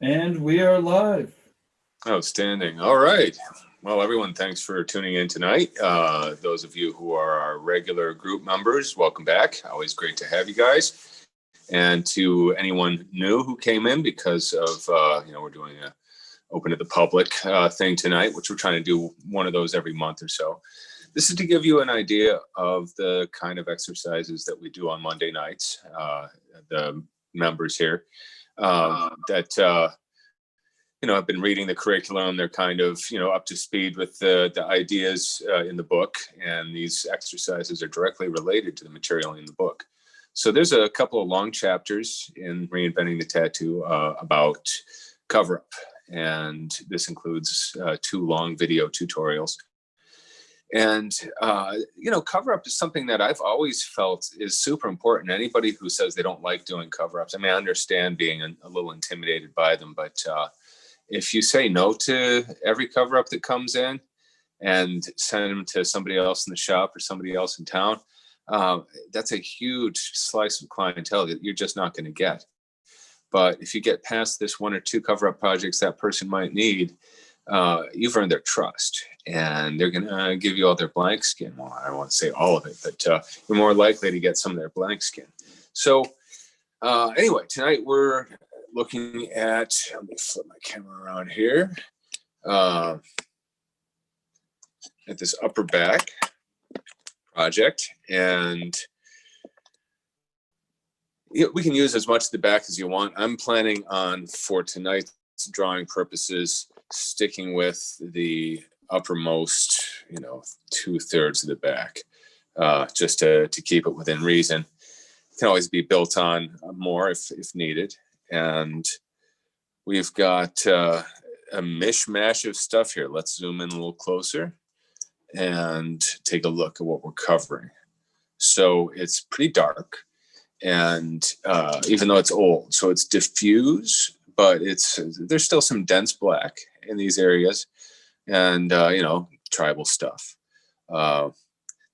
And we are live. Outstanding. All right. Well, everyone, thanks for tuning in tonight. Those of you who are our regular group members, welcome back. Always great to have you guys. And to anyone new who came in because of, we're doing a open to the public thing tonight, which we're trying to do one of those every month or so. This is to give you an idea of the kind of exercises that we do on Monday nights, the members here that I've been reading the curriculum. They're kind of, up to speed with the ideas in the book. And these exercises are directly related to the material in the book. So there's a couple of long chapters in Reinventing the Tattoo about Coverup. And this includes 2 long video tutorials. And, Coverup is something that I've always felt is super important. Anybody who says they don't like doing cover-ups, I mean, I understand being a little intimidated by them, but if you say no to every cover-up that comes in and send them to somebody else in the shop or somebody else in town, that's a huge slice of clientele that you're just not going to get. But if you get past this 1 or 2 cover-up projects that person might need, you've earned their trust, and they're going to give you all their blank skin. Well, I don't want to say all of it, but you're more likely to get some of their blank skin. So anyway, tonight we're looking at, let me flip my camera around here, at this upper back project. And we can use as much of the back as you want. I'm planning on, for tonight's drawing purposes, sticking with the uppermost, 2/3 of the back, just to keep it within reason. It can always be built on more if needed. And we've got a mishmash of stuff here. Let's zoom in a little closer and take a look at what we're covering. So it's pretty dark, and even though it's old, so it's diffuse, but there's still some dense black in these areas, and tribal stuff.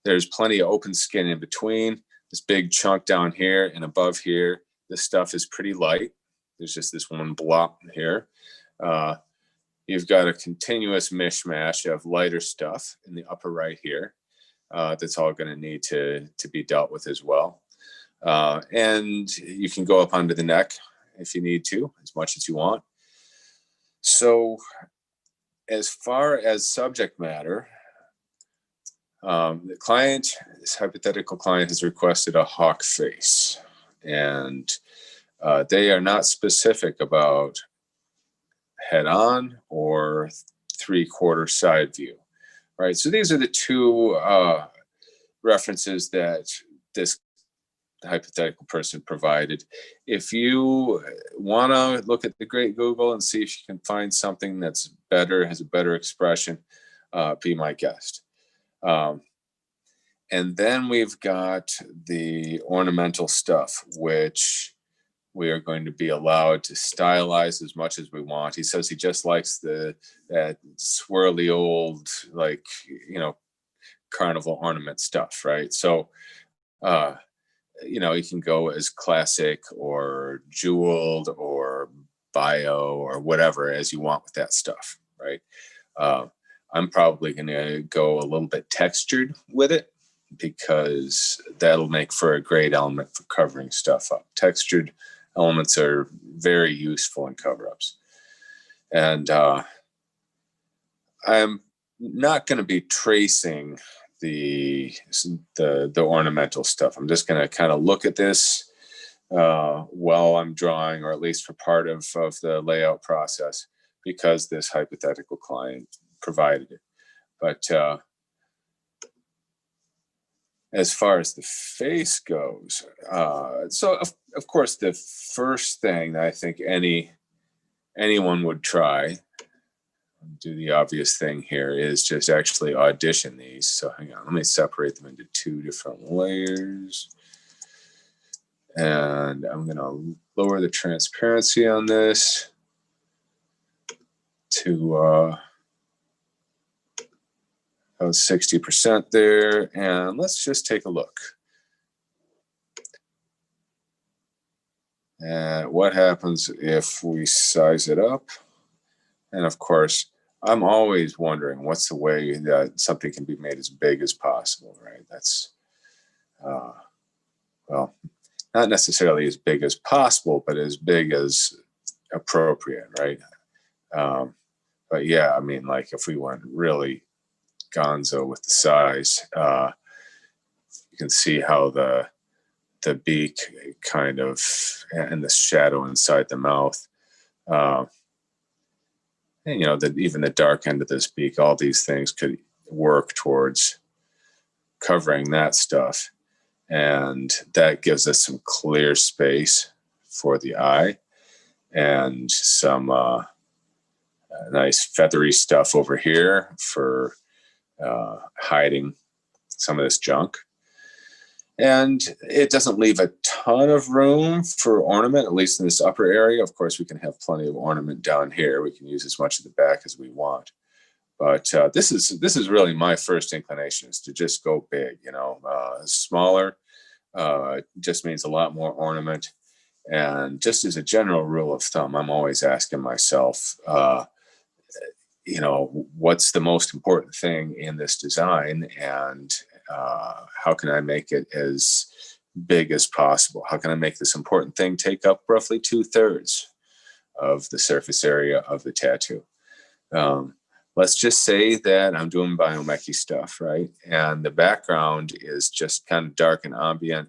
There's plenty of open skin in between. This big chunk down here and above here, this stuff is pretty light. There's just this one blob here. You've got a continuous mishmash of lighter stuff in the upper right here. That's all going to need to be dealt with as well. And you can go up onto the neck if you need to, as much as you want. So as far as subject matter, this hypothetical client has requested a hawk face, and they are not specific about head on or 3/4 side view, right? So these are the 2 references that this hypothetical person provided. If you want to look at the great Google and see if you can find something that's better, has a better expression, be my guest. And then we've got the ornamental stuff, which we are going to be allowed to stylize as much as we want. He says he just likes that swirly old, carnival ornament stuff, right? So, you can go as classic or jeweled or bio or whatever as you want with that stuff, right? I'm probably going to go a little bit textured with it, because that'll make for a great element for covering stuff up. Textured elements are very useful in cover-ups. And I'm not going to be tracing the ornamental stuff. I'm just going to kind of look at this while I'm drawing, or at least for part of the layout process, because this hypothetical client provided it. But as far as the face goes, so of course the first thing that I think anyone would try, do the obvious thing here, is just actually audition these. So hang on, let me separate them into 2 different layers. And I'm going to lower the transparency on this to 60% there. And let's just take a look. What happens if we size it up? And of course, I'm always wondering what's the way that something can be made as big as possible, right? That's, well, not necessarily as big as possible, but as big as appropriate, right? But yeah, I mean, like if we went really gonzo with the size, you can see how the beak kind of, and the shadow inside the mouth, and, you know, that even the dark end of this beak, all these things could work towards covering that stuff. And that gives us some clear space for the eye and some nice feathery stuff over here for hiding some of this junk. And it doesn't leave a ton of room for ornament, at least in this upper area. Of course, we can have plenty of ornament down here. We can use as much of the back as we want. But this is really my first inclination, is to just go big. You know, smaller just means a lot more ornament. And just as a general rule of thumb, I'm always asking myself, you know, what's the most important thing in this design, and how can I make it as big as possible? How can I make this important thing take up roughly 2/3 of the surface area of the tattoo? Let's just say that I'm doing biomechy stuff, right? And the background is just kind of dark and ambient,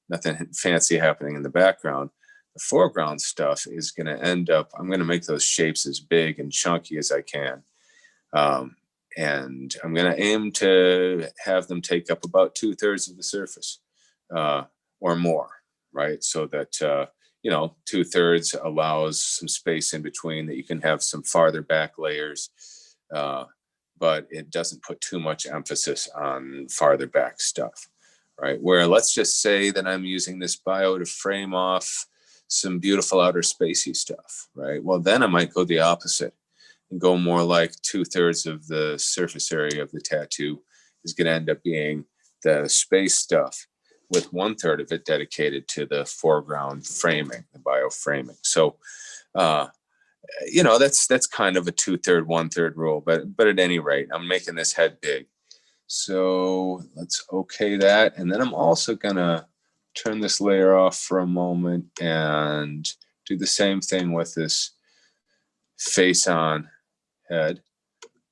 nothing fancy happening in the background. The foreground stuff is going to end up, I'm going to make those shapes as big and chunky as I can. And I'm going to aim to have them take up about 2/3 of the surface, or more, right? So that, you know, 2/3 allows some space in between, that you can have some farther back layers, but it doesn't put too much emphasis on farther back stuff, right? Where let's just say that I'm using this bio to frame off some beautiful outer spacey stuff, right? Well, then I might go the opposite and go more like 2/3 of the surface area of the tattoo is going to end up being the space stuff, with 1/3 of it dedicated to the foreground framing, the bio framing. So, you know, that's kind of a 2/3, 1/3 rule, but at any rate, I'm making this head big. So let's okay that. And then I'm also going to turn this layer off for a moment and do the same thing with this face on head.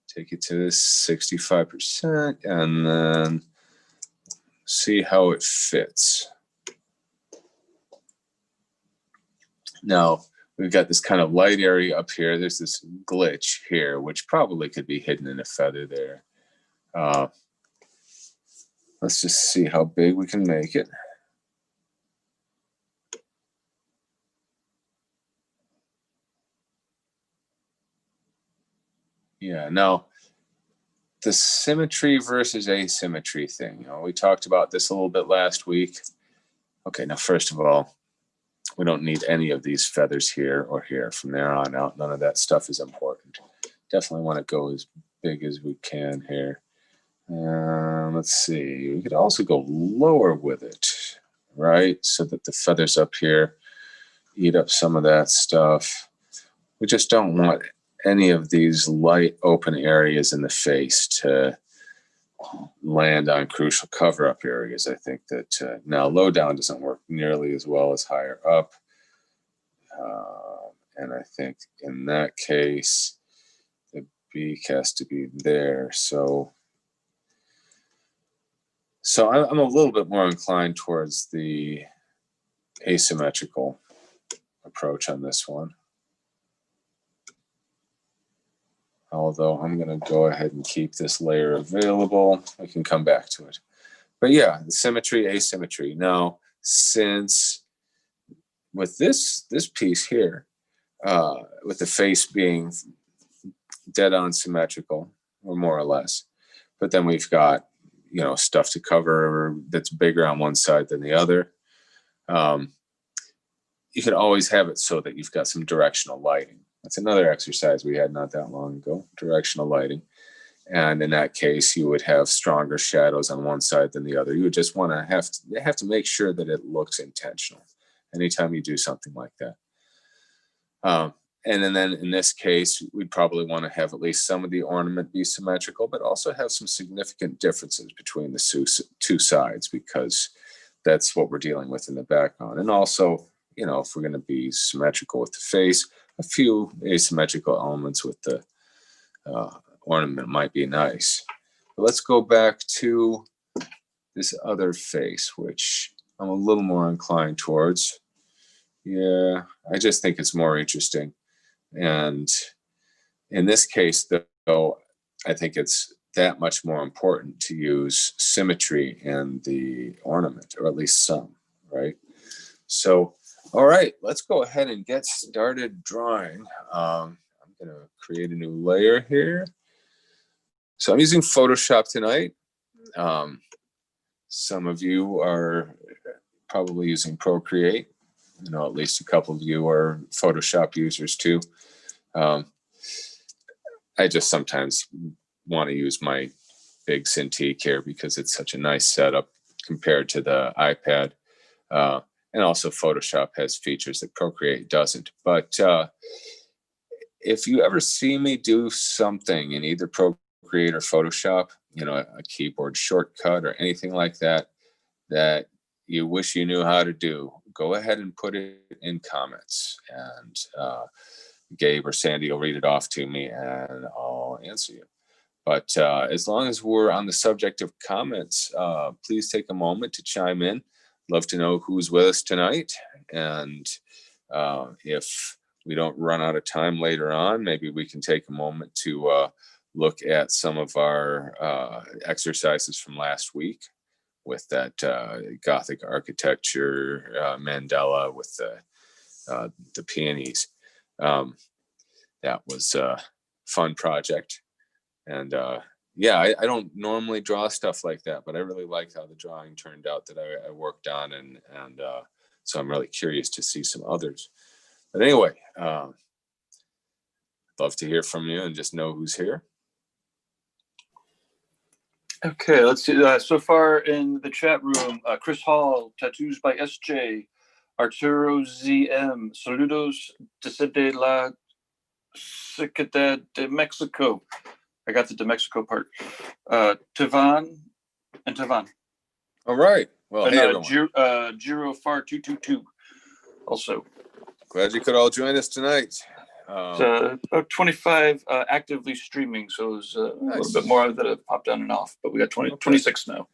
Take it to 65% and then see how it fits. Now, we've got this kind of light area up here. There's this glitch here, which probably could be hidden in a feather there. Let's just see how big we can make it. Yeah, now the symmetry versus asymmetry thing, you know, we talked about this a little bit last week. Okay, now first of all, we don't need any of these feathers here or here. From there on out, none of that stuff is important. Definitely want to go as big as we can here. Let's see, we could also go lower with it, right? So that the feathers up here eat up some of that stuff. We just don't want any of these light open areas in the face to land on crucial cover-up areas. I think that now low down doesn't work nearly as well as higher up. And I think in that case, the beak has to be there. So I'm a little bit more inclined towards the asymmetrical approach on this one. Although I'm going to go ahead and keep this layer available. I can come back to it. But yeah, the symmetry, asymmetry. Now, since with this piece here, with the face being dead on symmetrical, or more or less, but then we've got, you know, stuff to cover that's bigger on one side than the other. You could always have it so that you've got some directional lighting. That's another exercise we had not that long ago, directional lighting. And in that case, you would have stronger shadows on one side than the other. You would just want to have to make sure that it looks intentional. anytime you do something like that. And then in this case, we'd probably want to have at least some of the ornament be symmetrical, but also have some significant differences between the two sides, because that's what we're dealing with in the background. And also, you know, if we're going to be symmetrical with the face, a few asymmetrical elements with the ornament might be nice. But let's go back to this other face, which I'm a little more inclined towards. Yeah, I just think it's more interesting. And in this case, though, I think it's that much more important to use symmetry in the ornament, or at least some, right? So, all right, let's go ahead and get started drawing. I'm going to create a new layer here. So I'm using Photoshop tonight. Some of you are probably using Procreate. You know, at least a couple of you are Photoshop users too. I just sometimes want to use my big Cintiq here because it's such a nice setup compared to the iPad. And also Photoshop has features that Procreate doesn't. But if you ever see me do something in either Procreate or Photoshop, you know, a keyboard shortcut or anything like that, that you wish you knew how to do, go ahead and put it in comments, and Gabe or Sandy will read it off to me and I'll answer you. But as long as we're on the subject of comments, please take a moment to chime in. Love to know who's with us tonight. And if we don't run out of time later on, maybe we can take a moment to look at some of our exercises from last week with that Gothic architecture, mandala with the peonies. That was a fun project. And yeah, I don't normally draw stuff like that, but I really liked how the drawing turned out that I worked on. And so I'm really curious to see some others. But anyway, love to hear from you and just know who's here. Okay, let's see. So far in the chat room, Chris Hall, Tattoos by SJ, Arturo ZM, Saludos desde la Ciudad de Mexico. I got the de Mexico part. Tavan and Tavan. All right. Well, and, hey, everyone. Giro Far 222 also. Glad you could all join us tonight. About 25 actively streaming, so there's nice. A little bit more that have popped on and off, but we got 26 now.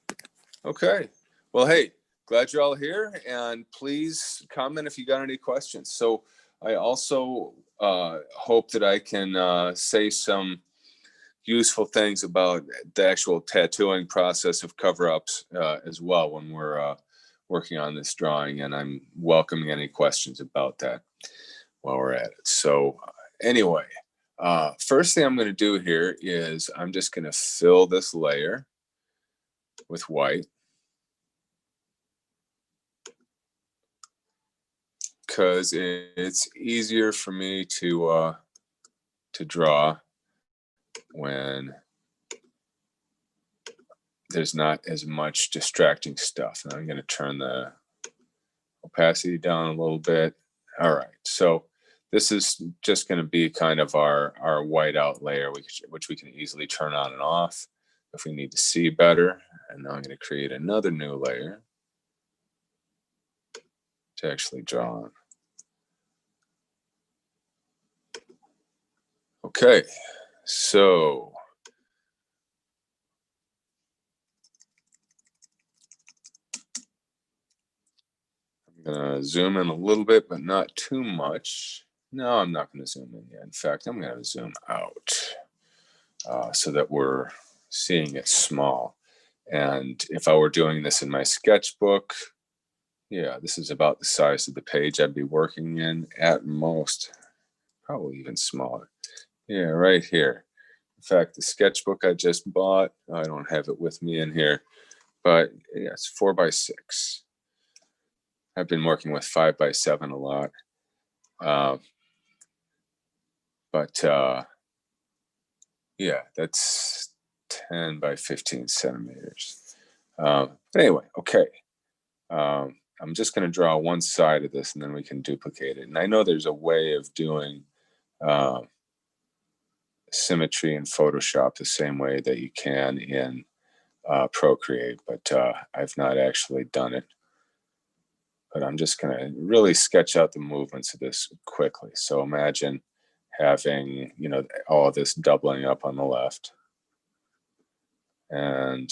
Okay. Well, hey, glad you're all here, and please comment if you got any questions. So I also hope that I can say some useful things about the actual tattooing process of cover-ups as well when we're working on this drawing, and I'm welcoming any questions about that while we're at it. So anyway, first thing I'm going to do here is I'm just going to fill this layer with white, because it's easier for me to draw when there's not as much distracting stuff. And I'm going to turn the opacity down a little bit. All right, so this is just going to be kind of our whiteout layer, which we can easily turn on and off if we need to see better. And now I'm going to create another new layer to actually draw on. Okay, so I'm going to zoom in a little bit, but not too much. No, I'm not going to zoom in yet. In fact, I'm going to zoom out so that we're seeing it small. And if I were doing this in my sketchbook, yeah, this is about the size of the page I'd be working in at most, probably even smaller. Yeah, right here. In fact, the sketchbook I just bought, I don't have it with me in here, but yeah, it's 4x6. I've been working with 5x7 a lot. Yeah, that's 10 by 15 centimeters. But anyway, okay. I'm just going to draw one side of this and then we can duplicate it. And I know there's a way of doing symmetry in Photoshop the same way that you can in Procreate, but I've not actually done it. But I'm just going to really sketch out the movements of this quickly. So imagine having, you know, all this doubling up on the left. And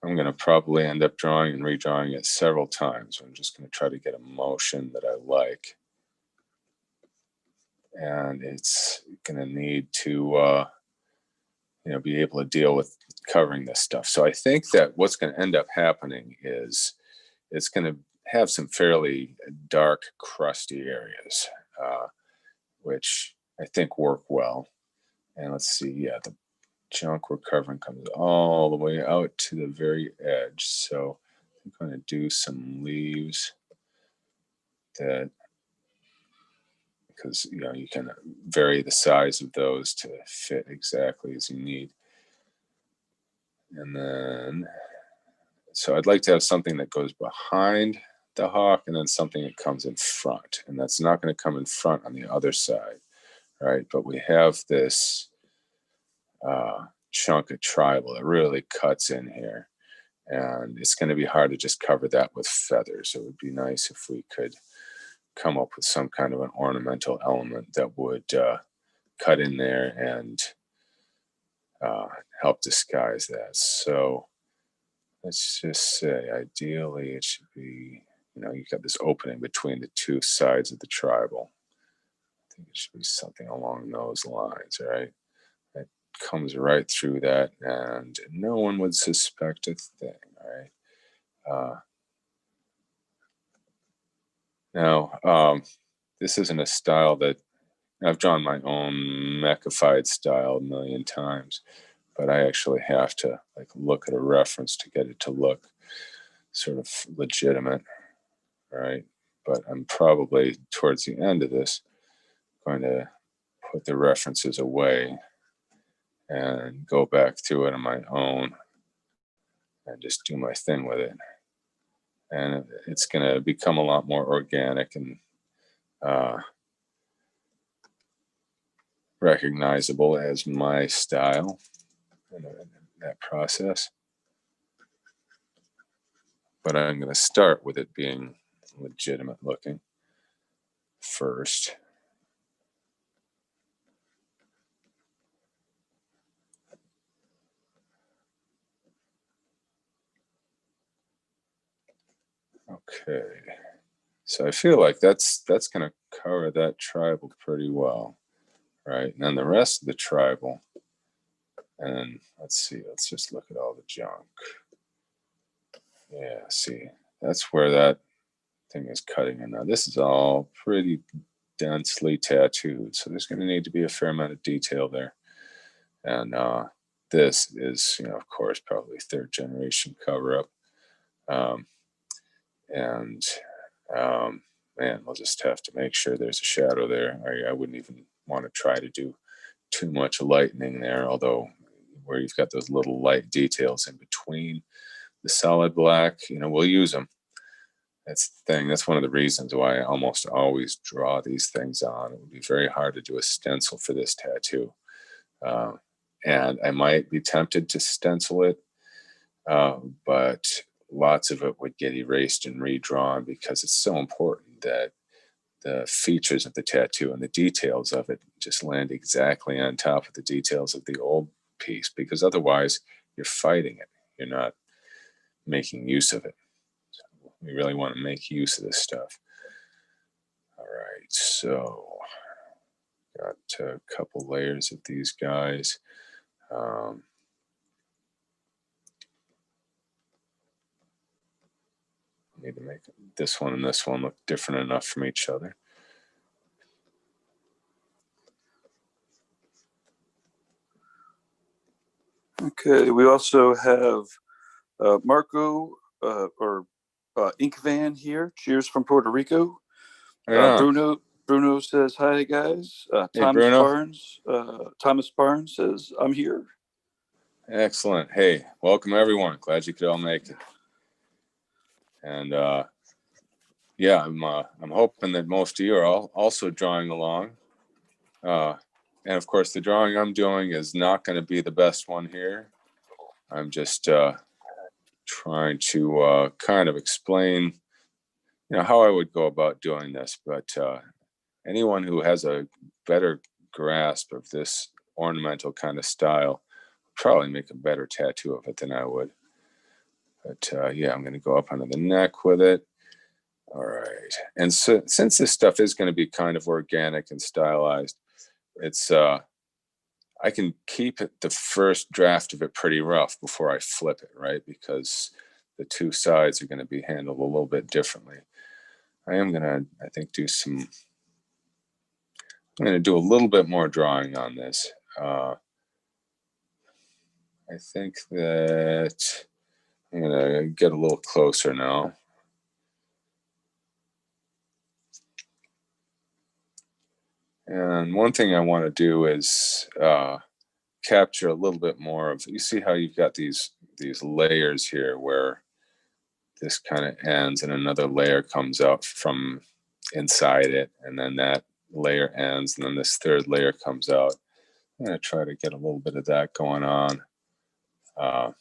I'm going to probably end up drawing and redrawing it several times. I'm just going to try to get a motion that I like. And it's going to need to, you know, be able to deal with covering this stuff. So I think that what's going to end up happening is it's going to have some fairly dark, crusty areas, which I think work well. And let's see, yeah, the junk we're covering comes all the way out to the very edge. So I'm going to do some leaves that, because, you know, you can vary the size of those to fit exactly as you need. And then, so I'd like to have something that goes behind the hawk and then something that comes in front. And that's not going to come in front on the other side, right? But we have this chunk of tribal that really cuts in here. And it's going to be hard to just cover that with feathers. It would be nice if we could come up with some kind of an ornamental element that would cut in there and help disguise that. So let's just say ideally it should be, you know, you've got this opening between the two sides of the tribal. I think it should be something along those lines, right? It comes right through that and no one would suspect a thing, right? Now, this isn't a style that I've drawn my own mechified style a million times, but I actually have to like look at a reference to get it to look sort of legitimate, right? But I'm probably towards the end of this going to put the references away and go back through it on my own and just do my thing with it. And it's going to become a lot more organic and recognizable as my style in that process. But I'm going to start with it being legitimate looking first. Okay, so I feel like that's going to cover that tribal pretty well, right? And then the rest of the tribal, and let's see, let's just look at all the junk. Yeah, see, that's where that thing is cutting in. Now this is all pretty densely tattooed, so there's going to need to be a fair amount of detail there. And this is, you know, of course, probably third generation Coverup. Man, we'll just have to make sure there's a shadow there. I wouldn't even want to try to do too much lightening there, although where you've got those little light details in between the solid black, you know, we'll use them. That's the thing. That's one of the reasons why I almost always draw these things on. It would be very hard to do a stencil for this tattoo. And I might be tempted to stencil it, but lots of it would get erased and redrawn because it's so important that the features of the tattoo and the details of it just land exactly on top of the details of the old piece, because otherwise you're fighting it. You're not making use of it. So we really want to make use of this stuff. All right, so got a couple layers of these guys. Need to make this one and this one look different enough from each other. Okay, we also have Marco Ink Van here. Cheers from Puerto Rico. Yeah. Bruno says hi guys. Hey, Bruno. Thomas Barnes says I'm here. Excellent. Hey, welcome everyone. Glad you could all make it. And yeah, I'm hoping that most of you are also drawing along. And of course, the drawing I'm doing is not going to be the best one here. I'm just trying to kind of explain, how I would go about doing this. But anyone who has a better grasp of this ornamental kind of style probably make a better tattoo of it than I would. But yeah, I'm going to go up under the neck with it. All right. And so, since this stuff is going to be kind of organic and stylized, it's I can keep the first draft of it pretty rough before I flip it, right? Because the two sides are going to be handled a little bit differently. I am going to, I think, I'm going to do a little bit more drawing on this. I think that I'm going to get a little closer now. And one thing I want to do is capture a little bit more of, you see how you've got these layers here where this kind of ends and another layer comes out from inside it, and then that layer ends and then this third layer comes out. I'm going to try to get a little bit of that going on. I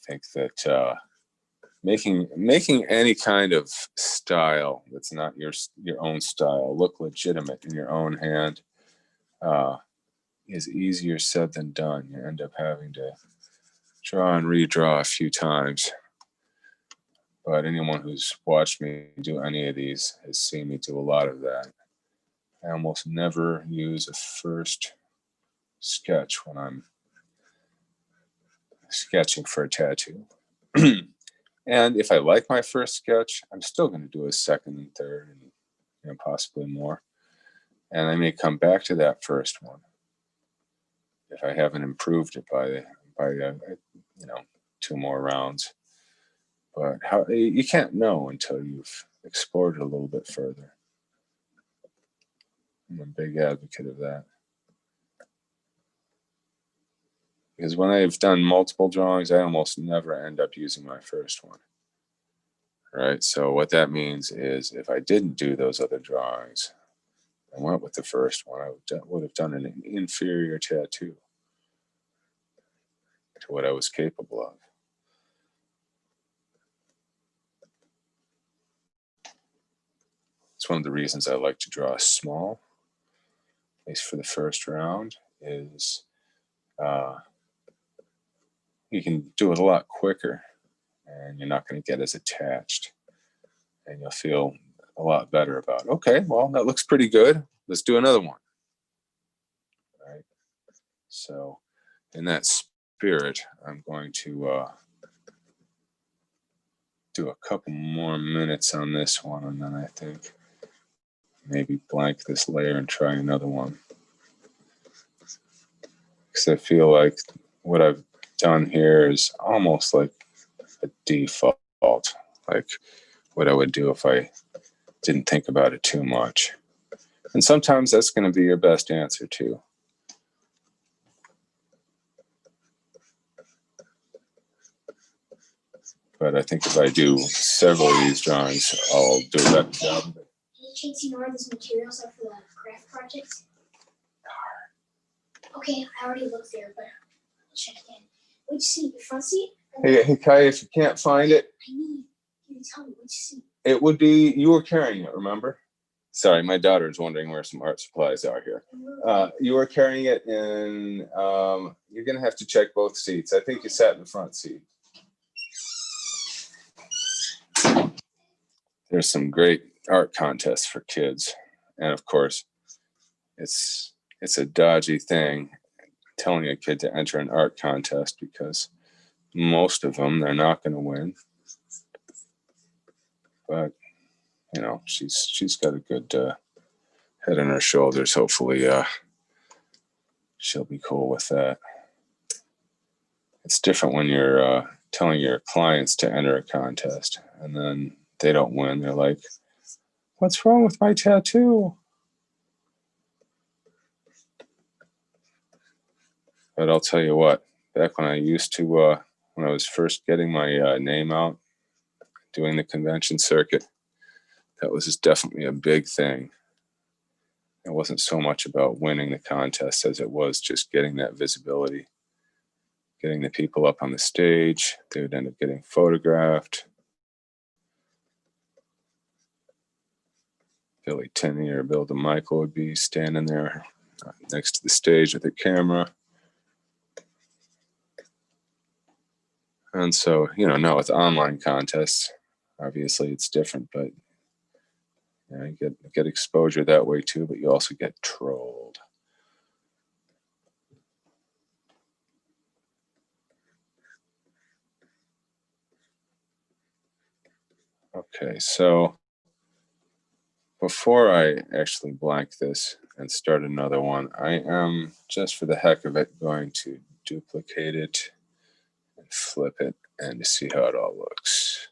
think that making any kind of style that's not your own style look legitimate in your own hand is easier said than done. You end up having to draw and redraw a few times. But anyone who's watched me do any of these has seen me do a lot of that. I almost never use a first sketch when I'm sketching for a tattoo. And if I like my first sketch, I'm still going to do a second and third and possibly more. And I may come back to that first one if I haven't improved it by two more rounds. But you can't know until you've explored it a little bit further. I'm a big advocate of that. Because when I've done multiple drawings, I almost never end up using my first one. Right? So what that means is if I didn't do those other drawings, I went with the first one, I would have done an inferior tattoo to what I was capable of. It's one of the reasons I like to draw small, at least for the first round, is you can do it a lot quicker and you're not going to get as attached. And you'll feel a lot better about, okay, well, that looks pretty good. Let's do another one. Right? So in that spirit, I'm going to do a couple more minutes on this one, and then I think maybe blank this layer and try another one. Because I feel like what I've done here is almost like a default, like what I would do if I didn't think about it too much. And sometimes that's going to be your best answer too. But I think if I do several of these drawings, I'll do a better job of it. Any chance you know where these materials are for the craft project? Okay, I already looked there, but I'll check again. Which seat? Your front seat? Hey, Kai, if you can't find it, I need you to tell me which seat. it would be, you were carrying it, remember? Sorry, my daughter is wondering where some art supplies are here. You were carrying it in, you're going to have to check both seats. I think you sat in the front seat. There's some great art contests for kids. And of course, it's a dodgy thing telling a kid to enter an art contest because most of them, they're not going to win. But, she's got a good head on her shoulders. Hopefully she'll be cool with that. It's different when you're telling your clients to enter a contest and then they don't win. They're like, what's wrong with my tattoo? But I'll tell you what, back when I used to, when I was first getting my name out doing the convention circuit, that was definitely a big thing. It wasn't so much about winning the contest as it was just getting that visibility, getting the people up on the stage. They would end up getting photographed. Billy Tinney or Bill DeMichael would be standing there next to the stage with a camera. And so, now with online contests, obviously it's different, but you get exposure that way too, but you also get trolled. Okay, so before I actually blank this and start another one, I am, just for the heck of it, going to duplicate it and flip it and to see how it all looks.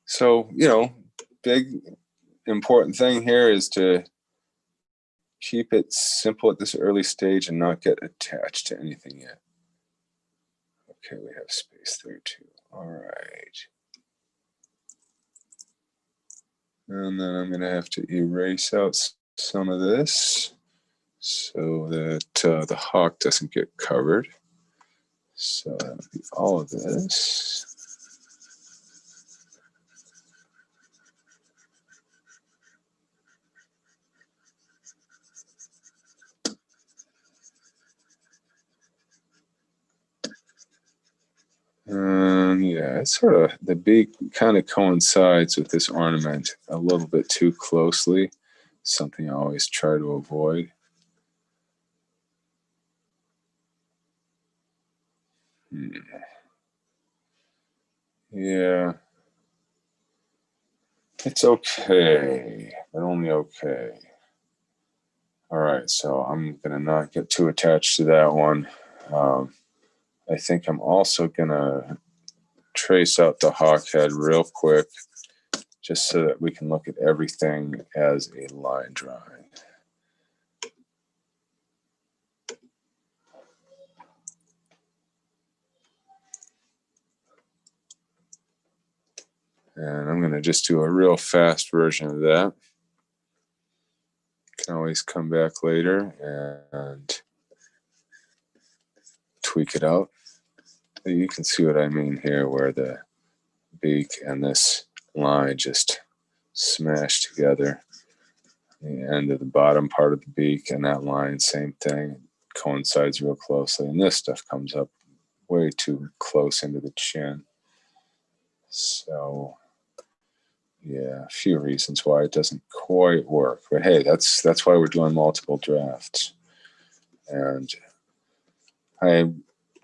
So, big important thing here is to keep it simple at this early stage and not get attached to anything yet. Okay, we have space there too. All right. And then I'm going to have to erase out some of this so that the hawk doesn't get covered. So that would be all of this. Yeah, it's sort of, the beak kind of coincides with this ornament a little bit too closely. Something I always try to avoid. Yeah, it's okay, but only okay. All right, so I'm gonna not get too attached to that one. I think I'm also gonna trace out the hawk head real quick, just so that we can look at everything as a line drawing. And I'm going to just do a real fast version of that. Can always come back later and tweak it out. You can see what I mean here, where the beak and this line just smash together. The end of the bottom part of the beak and that line, same thing, coincides real closely. And this stuff comes up way too close into the chin. So yeah, a few reasons why it doesn't quite work. But hey, that's why we're doing multiple drafts. And I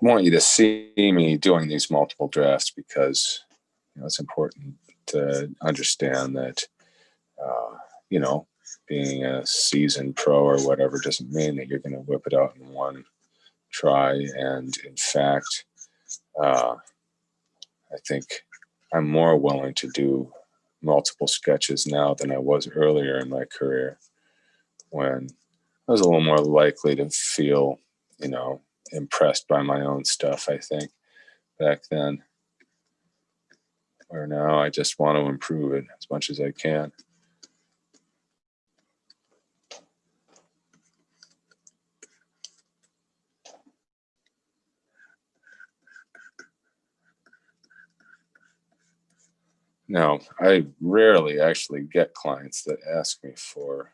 want you to see me doing these multiple drafts because it's important to understand that being a seasoned pro or whatever doesn't mean that you're going to whip it out in one try. And in fact, I think I'm more willing to do multiple sketches now than I was earlier in my career, when I was a little more likely to feel, impressed by my own stuff, I think, back then. Where now I just want to improve it as much as I can. Now, I rarely actually get clients that ask me for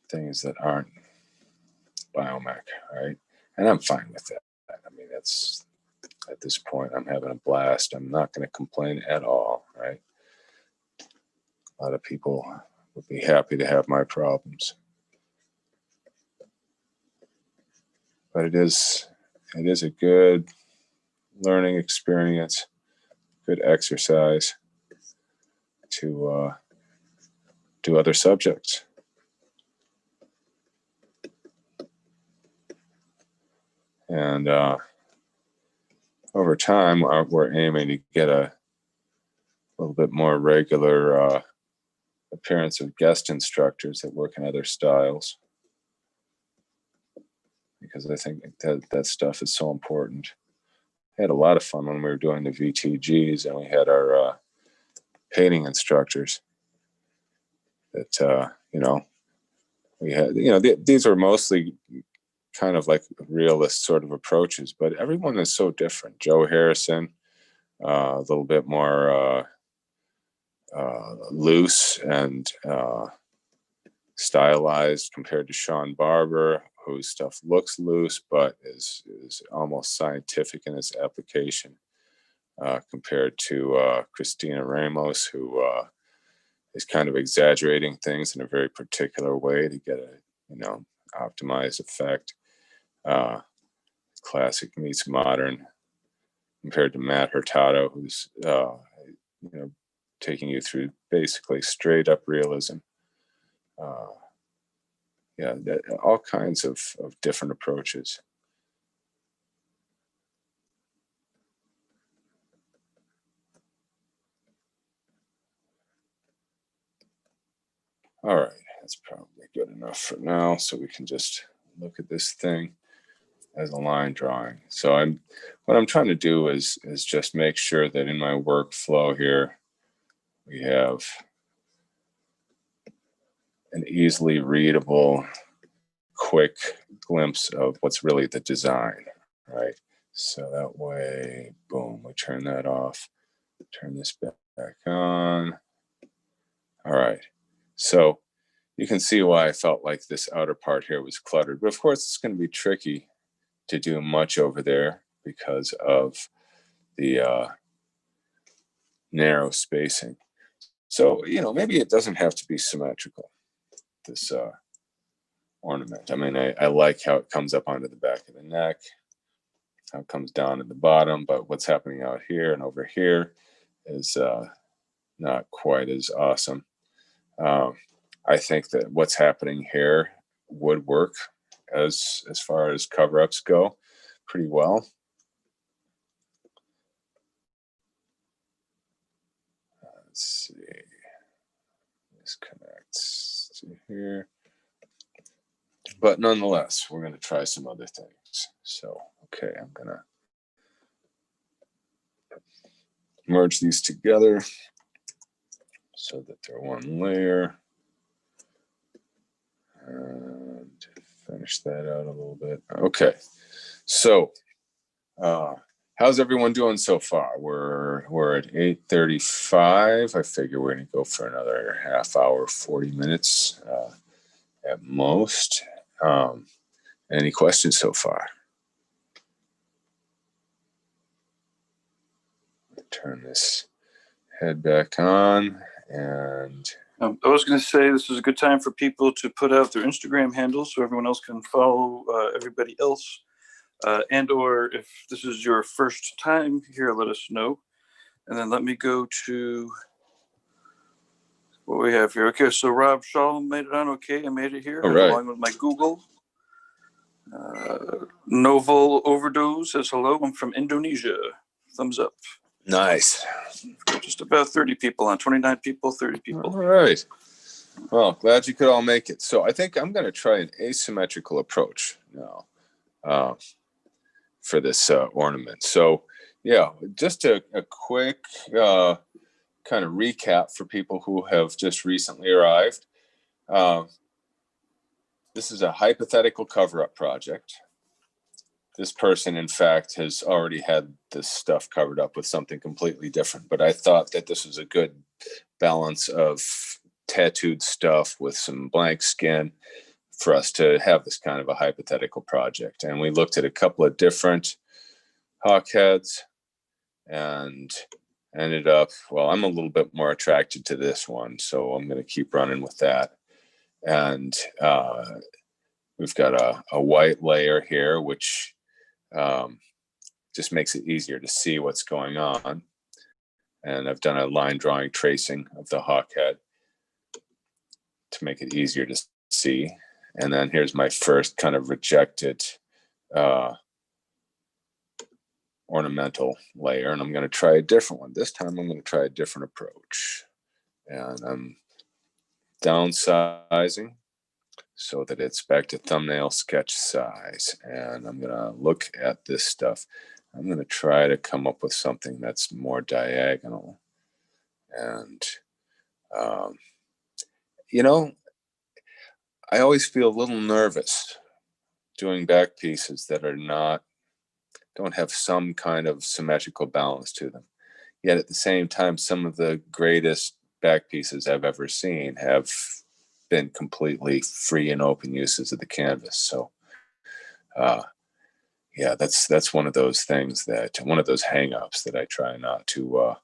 things that aren't biomech, right? And I'm fine with that. I mean, that's, at this point, I'm having a blast. I'm not going to complain at all, right? A lot of people would be happy to have my problems. But it is a good learning experience, good exercise to do other subjects. And over time, we're aiming to get a little bit more regular appearance of guest instructors that work in other styles, because I think that stuff is so important. I had a lot of fun when we were doing the VTGs, and we had our painting instructors that, we had, these are mostly kind of like realist sort of approaches, but everyone is so different. Joe Harrison, a little bit more loose and stylized compared to Sean Barber, whose stuff looks loose but is almost scientific in its application, compared to Christina Ramos, who is kind of exaggerating things in a very particular way to get a optimized effect. Classic meets modern, compared to Matt Hurtado, who's taking you through basically straight up realism. All kinds of different approaches. All right, that's probably good enough for now. So we can just look at this thing as a line drawing. So what I'm trying to do is just make sure that in my workflow here, we have an easily readable, quick glimpse of what's really the design, right? So that way, boom, we turn that off, turn this back on. All right, so you can see why I felt like this outer part here was cluttered, but of course it's going to be tricky to do much over there because of the narrow spacing. So, maybe it doesn't have to be symmetrical, this ornament. I mean, I like how it comes up onto the back of the neck, how it comes down at the bottom, but what's happening out here and over here is not quite as awesome. I think that what's happening here would work as far as cover-ups go pretty well. Let's see. This connects to here. But nonetheless, we're going to try some other things. So, okay, I'm going to merge these together so that they're one layer. And finish that out a little bit. Okay, so how's everyone doing so far? We're at 8:35. I figure we're going to go for another half hour, 40 minutes at most. Any questions so far? Turn this head back on, and I was going to say this is a good time for people to put out their Instagram handles so everyone else can follow everybody else. And or if this is your first time here, let us know. And then let me go to what we have here. Okay, so Rob Shaw made it on. Okay, I made it here. All right. Along with my Google. Novel Overdose says hello. I'm from Indonesia. Thumbs up. Nice. Just about 30 people on, 29 people, 30 people. All right. Well, glad you could all make it. So I think I'm going to try an asymmetrical approach now for this ornament. So yeah, just a quick kind of recap for people who have just recently arrived. This is a hypothetical cover-up project. This person, in fact, has already had this stuff covered up with something completely different. But I thought that this was a good balance of tattooed stuff with some blank skin for us to have this kind of a hypothetical project. And we looked at a couple of different hawk heads and ended up, well, I'm a little bit more attracted to this one, so I'm going to keep running with that. And we've got a white layer here, which just makes it easier to see what's going on. And I've done a line drawing tracing of the hawk head to make it easier to see. And then here's my first kind of rejected ornamental layer, and I'm going to try a different one. This time I'm going to try a different approach. And I'm downsizing so that it's back to thumbnail sketch size. And I'm going to look at this stuff. I'm going to try to come up with something that's more diagonal. And, you know, I always feel a little nervous doing back pieces that don't have some kind of symmetrical balance to them. Yet at the same time, some of the greatest back pieces I've ever seen have been completely free and open uses of the canvas. So, yeah, that's one of those things one of those hang-ups that I try not to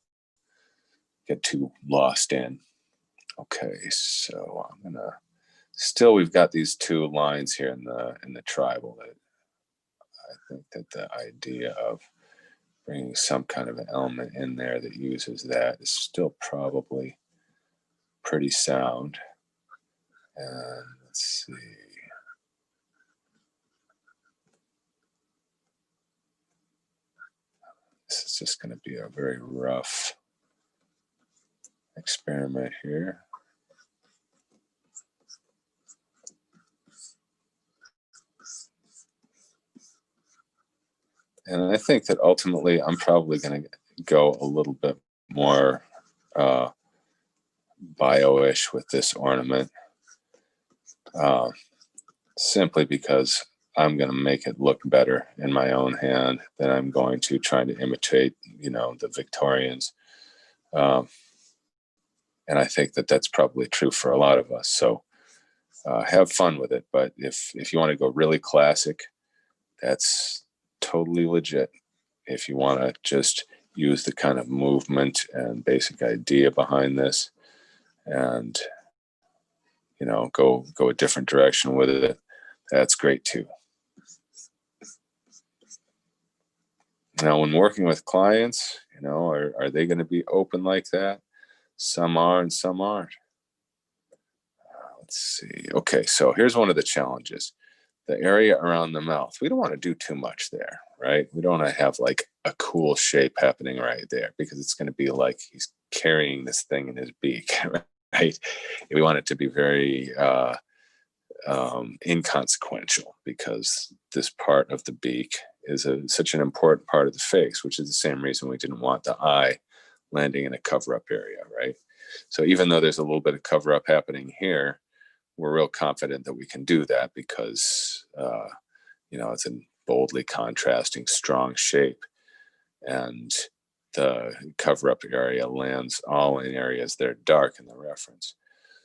get too lost in. Okay, so we've got these two lines here in the tribal that I think that the idea of bringing some kind of an element in there that uses that is still probably pretty sound. And let's see. This is just going to be a very rough experiment here. And I think that ultimately I'm probably going to go a little bit more bio-ish with this ornament, simply because I'm going to make it look better in my own hand than I'm going to try to imitate, the Victorians. And I think that that's probably true for a lot of us. So have fun with it. But if you want to go really classic, that's totally legit. If you want to just use the kind of movement and basic idea behind this and, go a different direction with it, that's great too. Now, when working with clients, are they going to be open like that? Some are and some aren't. Let's see. Okay, so here's one of the challenges. The area around the mouth. We don't want to do too much there, right? We don't want to have like a cool shape happening right there because it's going to be like he's carrying this thing in his beak, right? We want it to be very inconsequential because this part of the beak is such an important part of the face, which is the same reason we didn't want the eye landing in a cover-up area, right? So even though there's a little bit of cover-up happening here, we're real confident that we can do that because, it's a boldly contrasting, strong shape. And the cover-up area lands all in areas that are dark in the reference.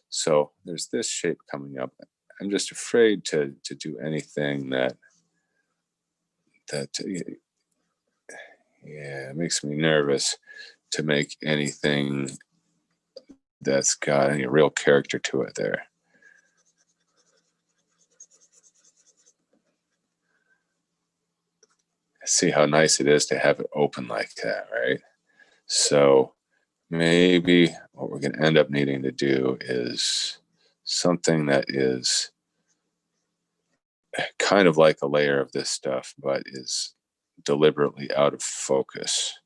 So there's this shape coming up. I'm just afraid to do anything that it makes me nervous to make anything that's got any real character to it there. See how nice it is to have it open like that, right? So maybe what we're going to end up needing to do is something that is kind of like a layer of this stuff, but is deliberately out of focus.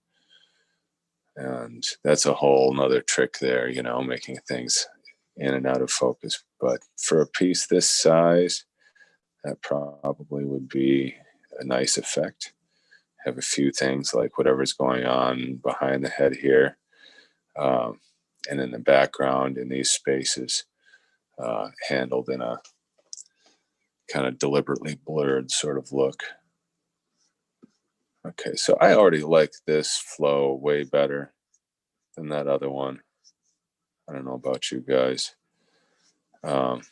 And that's a whole nother trick there, making things in and out of focus. But for a piece this size, that probably would be a nice effect. Have a few things like whatever's going on behind the head here, and in the background in these spaces, handled in a kind of deliberately blurred sort of look. Okay, so I already like this flow way better than that other one. I don't know about you guys, but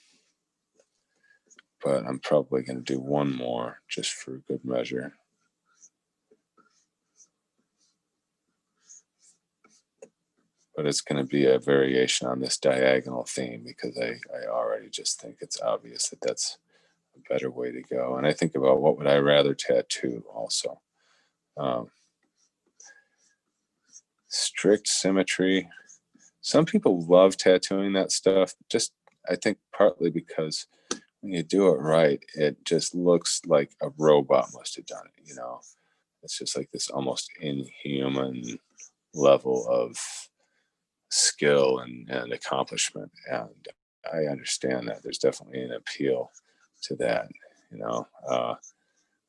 I'm probably going to do one more just for good measure. But it's going to be a variation on this diagonal theme because I already just think it's obvious that that's a better way to go. And I think about what would I rather tattoo also. Strict symmetry. Some people love tattooing that stuff, just I think partly because when you do it right, it just looks like a robot must have done it, It's just like this almost inhuman level of skill and accomplishment. And I understand that. There's definitely an appeal to that. You know,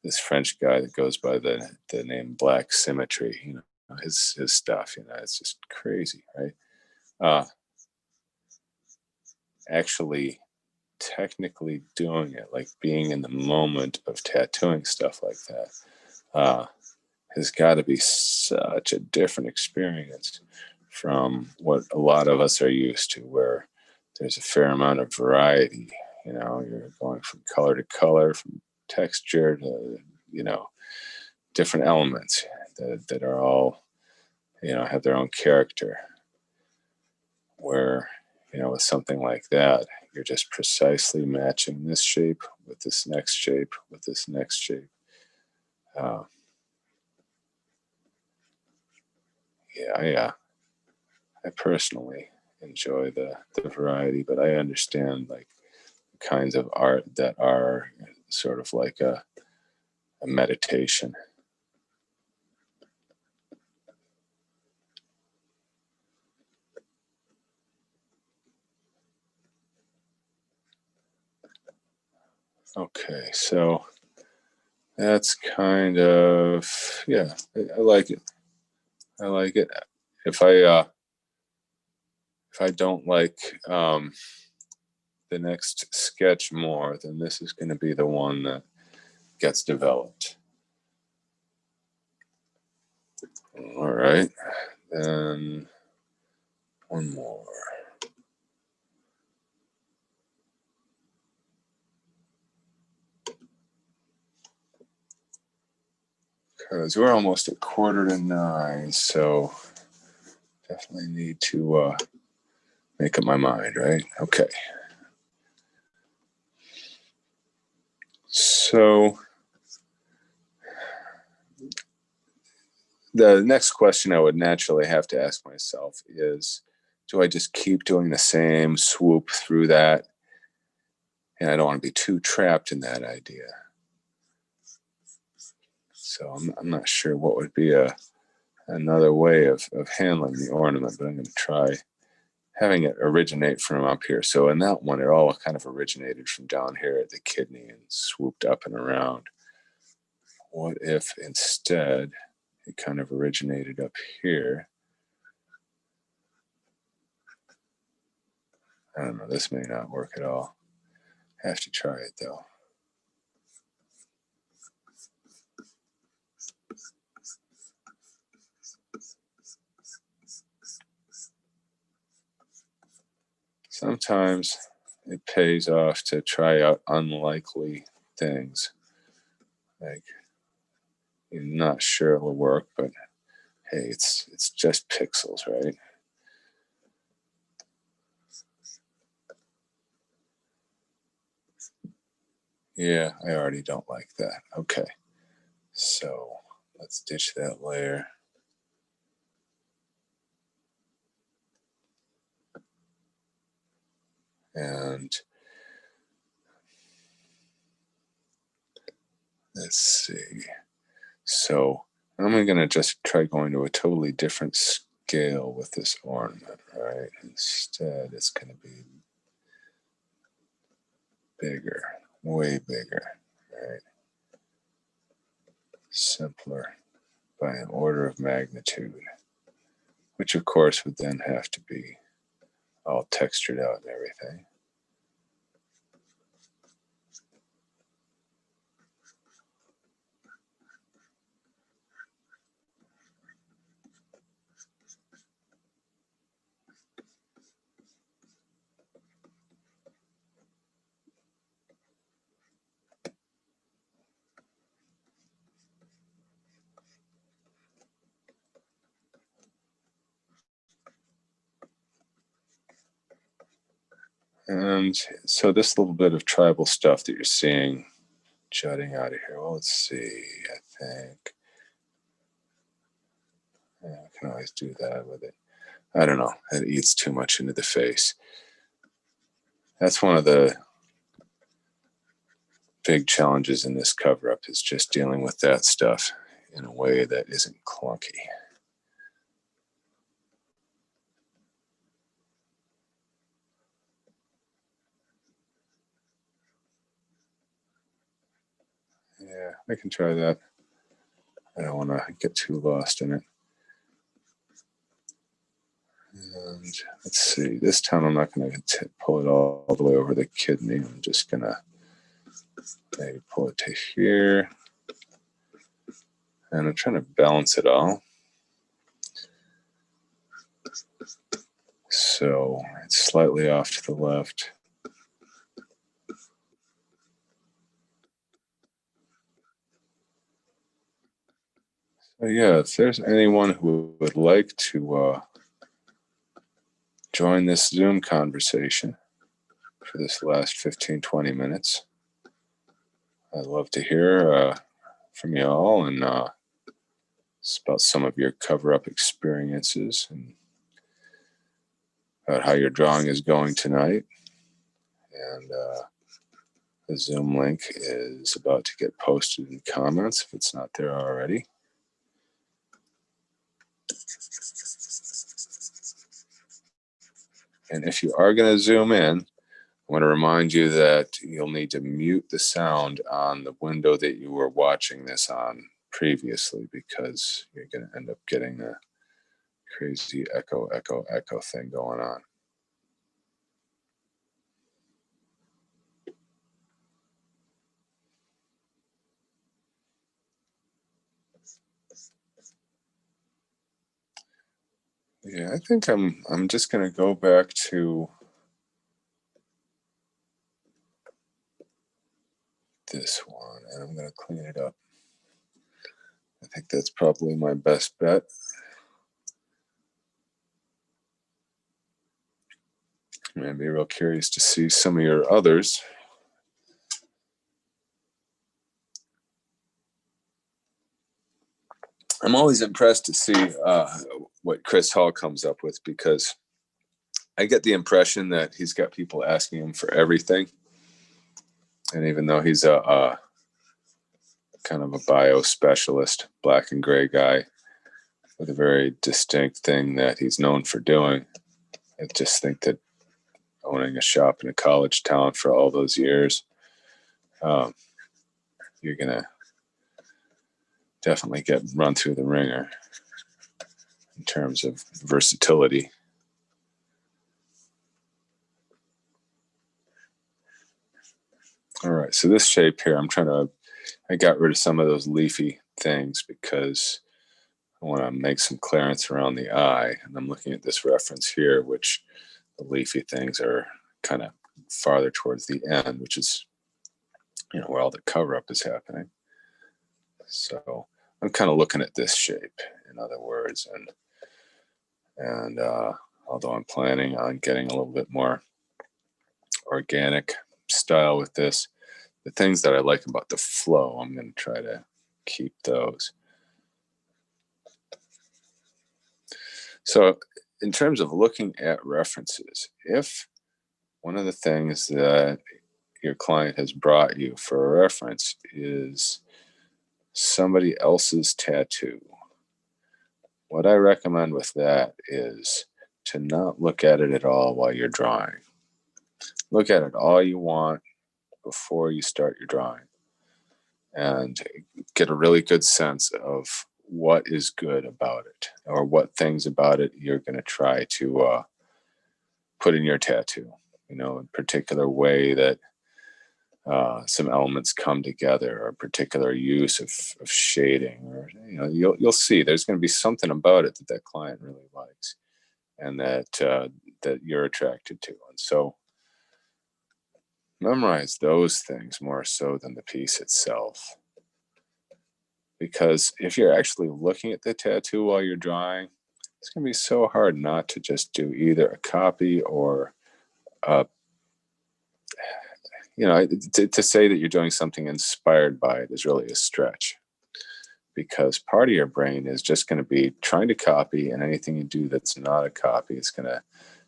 this French guy that goes by the name Black Symmetry, you know, his stuff, you know, it's just crazy, right? Actually technically doing it, like being in the moment of tattooing stuff like that, has got to be such a different experience from what a lot of us are used to, where there's a fair amount of variety. You know, you're going from color to color, from texture to, you know, different elements that are all, you know, have their own character. Where, you know, with something like that, you're just precisely matching this shape with this next shape with this next shape. Yeah, I personally enjoy the variety, but I understand like kinds of art that are sort of like a meditation. Okay, so that's kind of, yeah, I like it. I like it. If I don't like the next sketch more, then this is going to be the one that gets developed. All right, then one more. Because we're almost at 8:45, so definitely need to make up my mind, right? Okay. So the next question I would naturally have to ask myself is, do I just keep doing the same swoop through that? And I don't want to be too trapped in that idea. So I'm not sure what would be another way of handling the ornament, but I'm going to try having it originate from up here. So in that one, it all kind of originated from down here at the kidney and swooped up and around. What if instead it kind of originated up here? I don't know, this may not work at all. Have to try it though. Sometimes it pays off to try out unlikely things. Like, you're not sure it'll work, but hey, it's just pixels, right? Yeah, I already don't like that. Okay, so let's ditch that layer. And let's see. So I'm going to just try going to a totally different scale with this ornament, right? Instead, it's going to be bigger, way bigger, right? Simpler by an order of magnitude, which of course would then have to be all textured out and everything. And so this little bit of tribal stuff that you're seeing jutting out of here, well, let's see, I think, yeah, I can always do that with it. I don't know, it eats too much into the face. That's one of the big challenges in this cover-up, is just dealing with that stuff in a way that isn't clunky. Yeah, I can try that. I don't want to get too lost in it. And let's see, this time I'm not going to pull it all the way over the kidney. I'm just going to maybe pull it to here. And I'm trying to balance it all. So it's slightly off to the left. So yeah, if there's anyone who would like to join this Zoom conversation for this last 15-20 minutes, I'd love to hear from you all and it's about some of your cover-up experiences and about how your drawing is going tonight. And the Zoom link is about to get posted in comments if it's not there already. And if you are going to zoom in, I want to remind you that you'll need to mute the sound on the window that you were watching this on previously, because you're going to end up getting a crazy echo thing going on. Yeah, I think I'm just going to go back to this one and I'm going to clean it up. I think that's probably my best bet. I'm going to be real curious to see some of your others. I'm always impressed to see what Chris Hall comes up with, because I get the impression that he's got people asking him for everything. And even though he's a kind of a bio specialist, black and gray guy with a very distinct thing that he's known for doing, I just think that owning a shop in a college town for all those years, you're going to definitely get run through the ringer in terms of versatility. All right, so this shape here, I got rid of some of those leafy things because I want to make some clearance around the eye. And I'm looking at this reference here, which the leafy things are kind of farther towards the end, which is, where all the cover-up is happening. So I'm kind of looking at this shape, in other words, and although I'm planning on getting a little bit more organic style with this, the things that I like about the flow, I'm going to try to keep those. So in terms of looking at references, if one of the things that your client has brought you for a reference is somebody else's tattoo, what I recommend with that is to not look at it at all while you're drawing. Look at it all you want before you start your drawing and get a really good sense of what is good about it, or what things about it you're going to try to put in your tattoo, a particular way that some elements come together, or a particular use of shading, or you'll see there's going to be something about it that client really likes, and that you're attracted to. And so memorize those things more so than the piece itself, because if you're actually looking at the tattoo while you're drawing, it's going to be so hard not to just do either a copy or to say that you're doing something inspired by it is really a stretch, because part of your brain is just going to be trying to copy, and anything you do that's not a copy, it's going to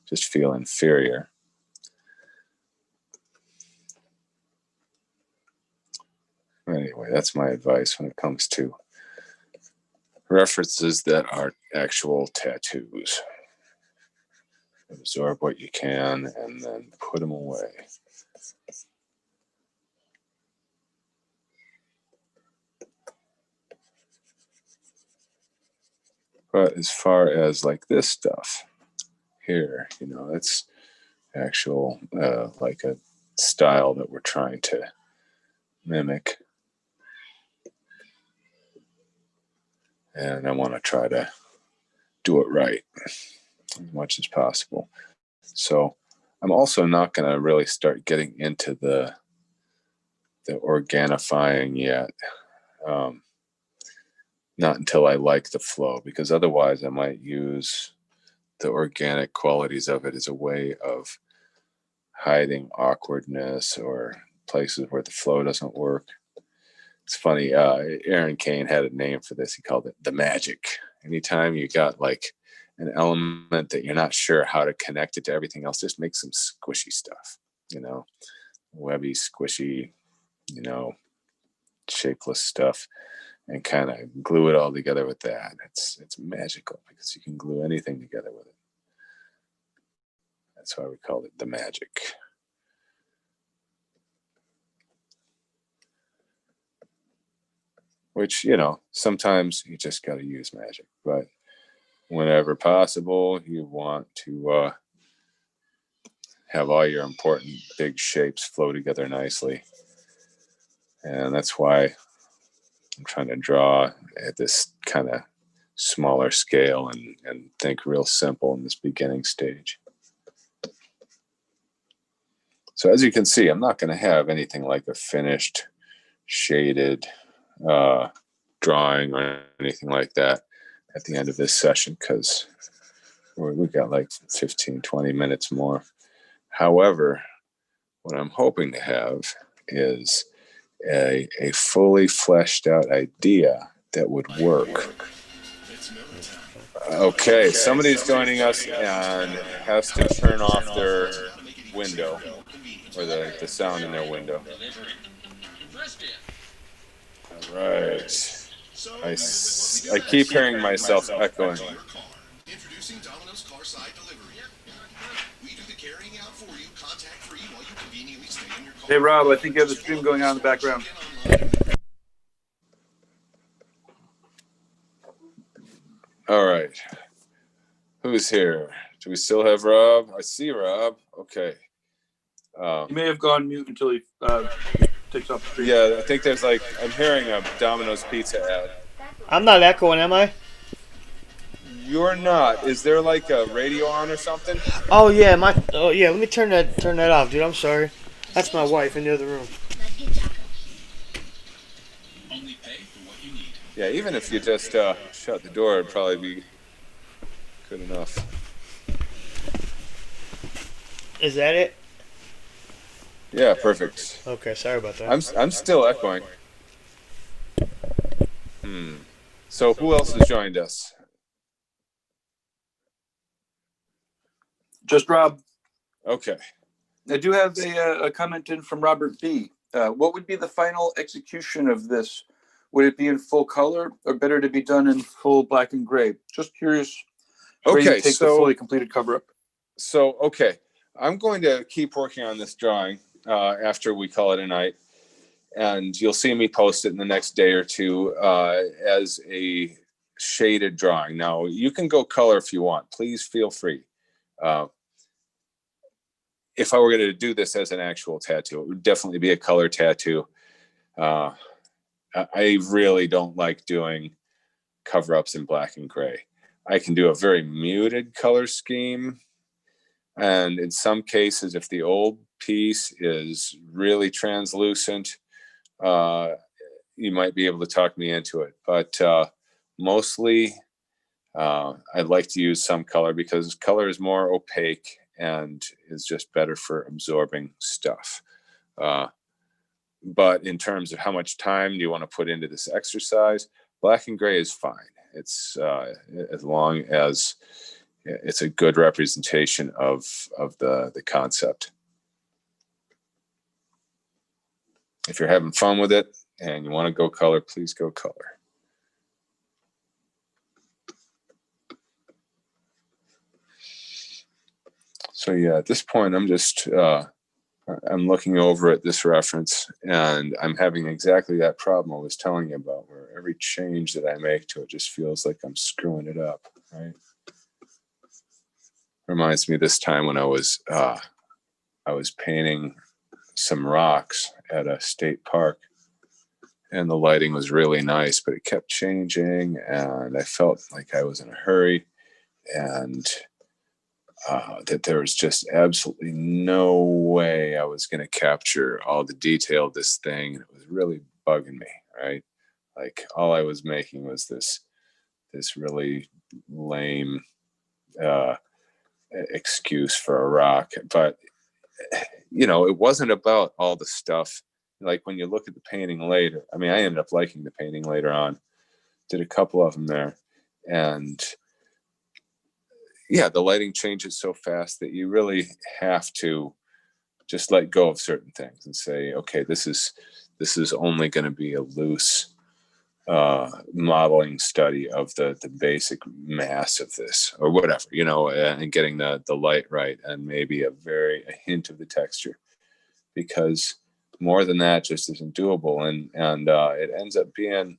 just feel inferior. Anyway, that's my advice when it comes to references that are actual tattoos. Absorb what you can and then put them away. But as far as like this stuff here, you know, that's actual like a style that we're trying to mimic. And I want to try to do it right as much as possible. So I'm also not going to really start getting into the organifying yet. Not until I like the flow, because otherwise I might use the organic qualities of it as a way of hiding awkwardness or places where the flow doesn't work. It's funny, Aaron Kane had a name for this. He called it the magic. Anytime you got like an element that you're not sure how to connect it to everything else, just make some squishy stuff, you know, webby, squishy, you know, shapeless stuff, and kind of glue it all together with that. It's magical because you can glue anything together with it. That's why we called it the magic. Which, you know, sometimes you just got to use magic, but whenever possible, you want to have all your important big shapes flow together nicely. And that's why I'm trying to draw at this kind of smaller scale and think real simple in this beginning stage. So as you can see, I'm not going to have anything like a finished shaded drawing or anything like that at the end of this session, because we've got like 15-20 minutes more. However, what I'm hoping to have is a fully fleshed out idea that would work. Okay, somebody's joining us and has to turn off their window, or the sound in their window. All right. I keep hearing myself echoing. Introducing Domino's Carside Delivery. We do the carrying out for you, contact free, while you conveniently stay in your car. Hey, Rob, I think you have the stream going on in the background. All right. Who's here? Do we still have Rob? I see Rob. Okay. He may have gone mute until he takes off the stream. Yeah, I think there's like, I'm hearing a Domino's Pizza ad. I'm not echoing, am I? You're not. Is there like a radio on or something? Oh yeah, let me turn that off, dude. I'm sorry. That's my wife in the other room. Only pay for what you need. Yeah, even if you just shut the door, it'd probably be good enough. Is that it? Yeah, perfect. Okay, sorry about that. I'm still echoing. So who else has joined us? Just Rob. Okay. I do have a comment in from Robert B. What would be the final execution of this? Would it be in full color or better to be done in full black and gray? Just curious where you take the fully completed cover up. So, okay. I'm going to keep working on this drawing after we call it a night. And you'll see me post it in the next day or two as a shaded drawing. Now, you can go color if you want. Please feel free. If I were going to do this as an actual tattoo, it would definitely be a color tattoo. I really don't like doing cover-ups in black and gray. I can do a very muted color scheme. And in some cases, if the old piece is really translucent, you might be able to talk me into it. But mostly, I'd like to use some color because color is more opaque and is just better for absorbing stuff. But in terms of how much time do you want to put into this exercise, black and gray is fine. It's as long as it's a good representation of the concept. If you're having fun with it and you want to go color, please go color. So yeah, at this point, I'm just, I'm looking over at this reference and I'm having exactly that problem I was telling you about, where every change that I make to it just feels like I'm screwing it up, right? Reminds me of this time when I was painting some rocks at a state park, and the lighting was really nice, but it kept changing, and I felt like I was in a hurry, and that there was just absolutely no way I was going to capture all the detail of this thing. And it was really bugging me, right? Like all I was making was this really lame excuse for a rock. But, you know, it wasn't about all the stuff. Like when you look at the painting later, I mean, I ended up liking the painting later on, did a couple of them there. And yeah, the lighting changes so fast that you really have to just let go of certain things and say, okay, this is only going to be a loose modeling study of the basic mass of this or whatever, you know, and getting the light right and maybe a hint of the texture, because more than that just isn't doable. And it ends up being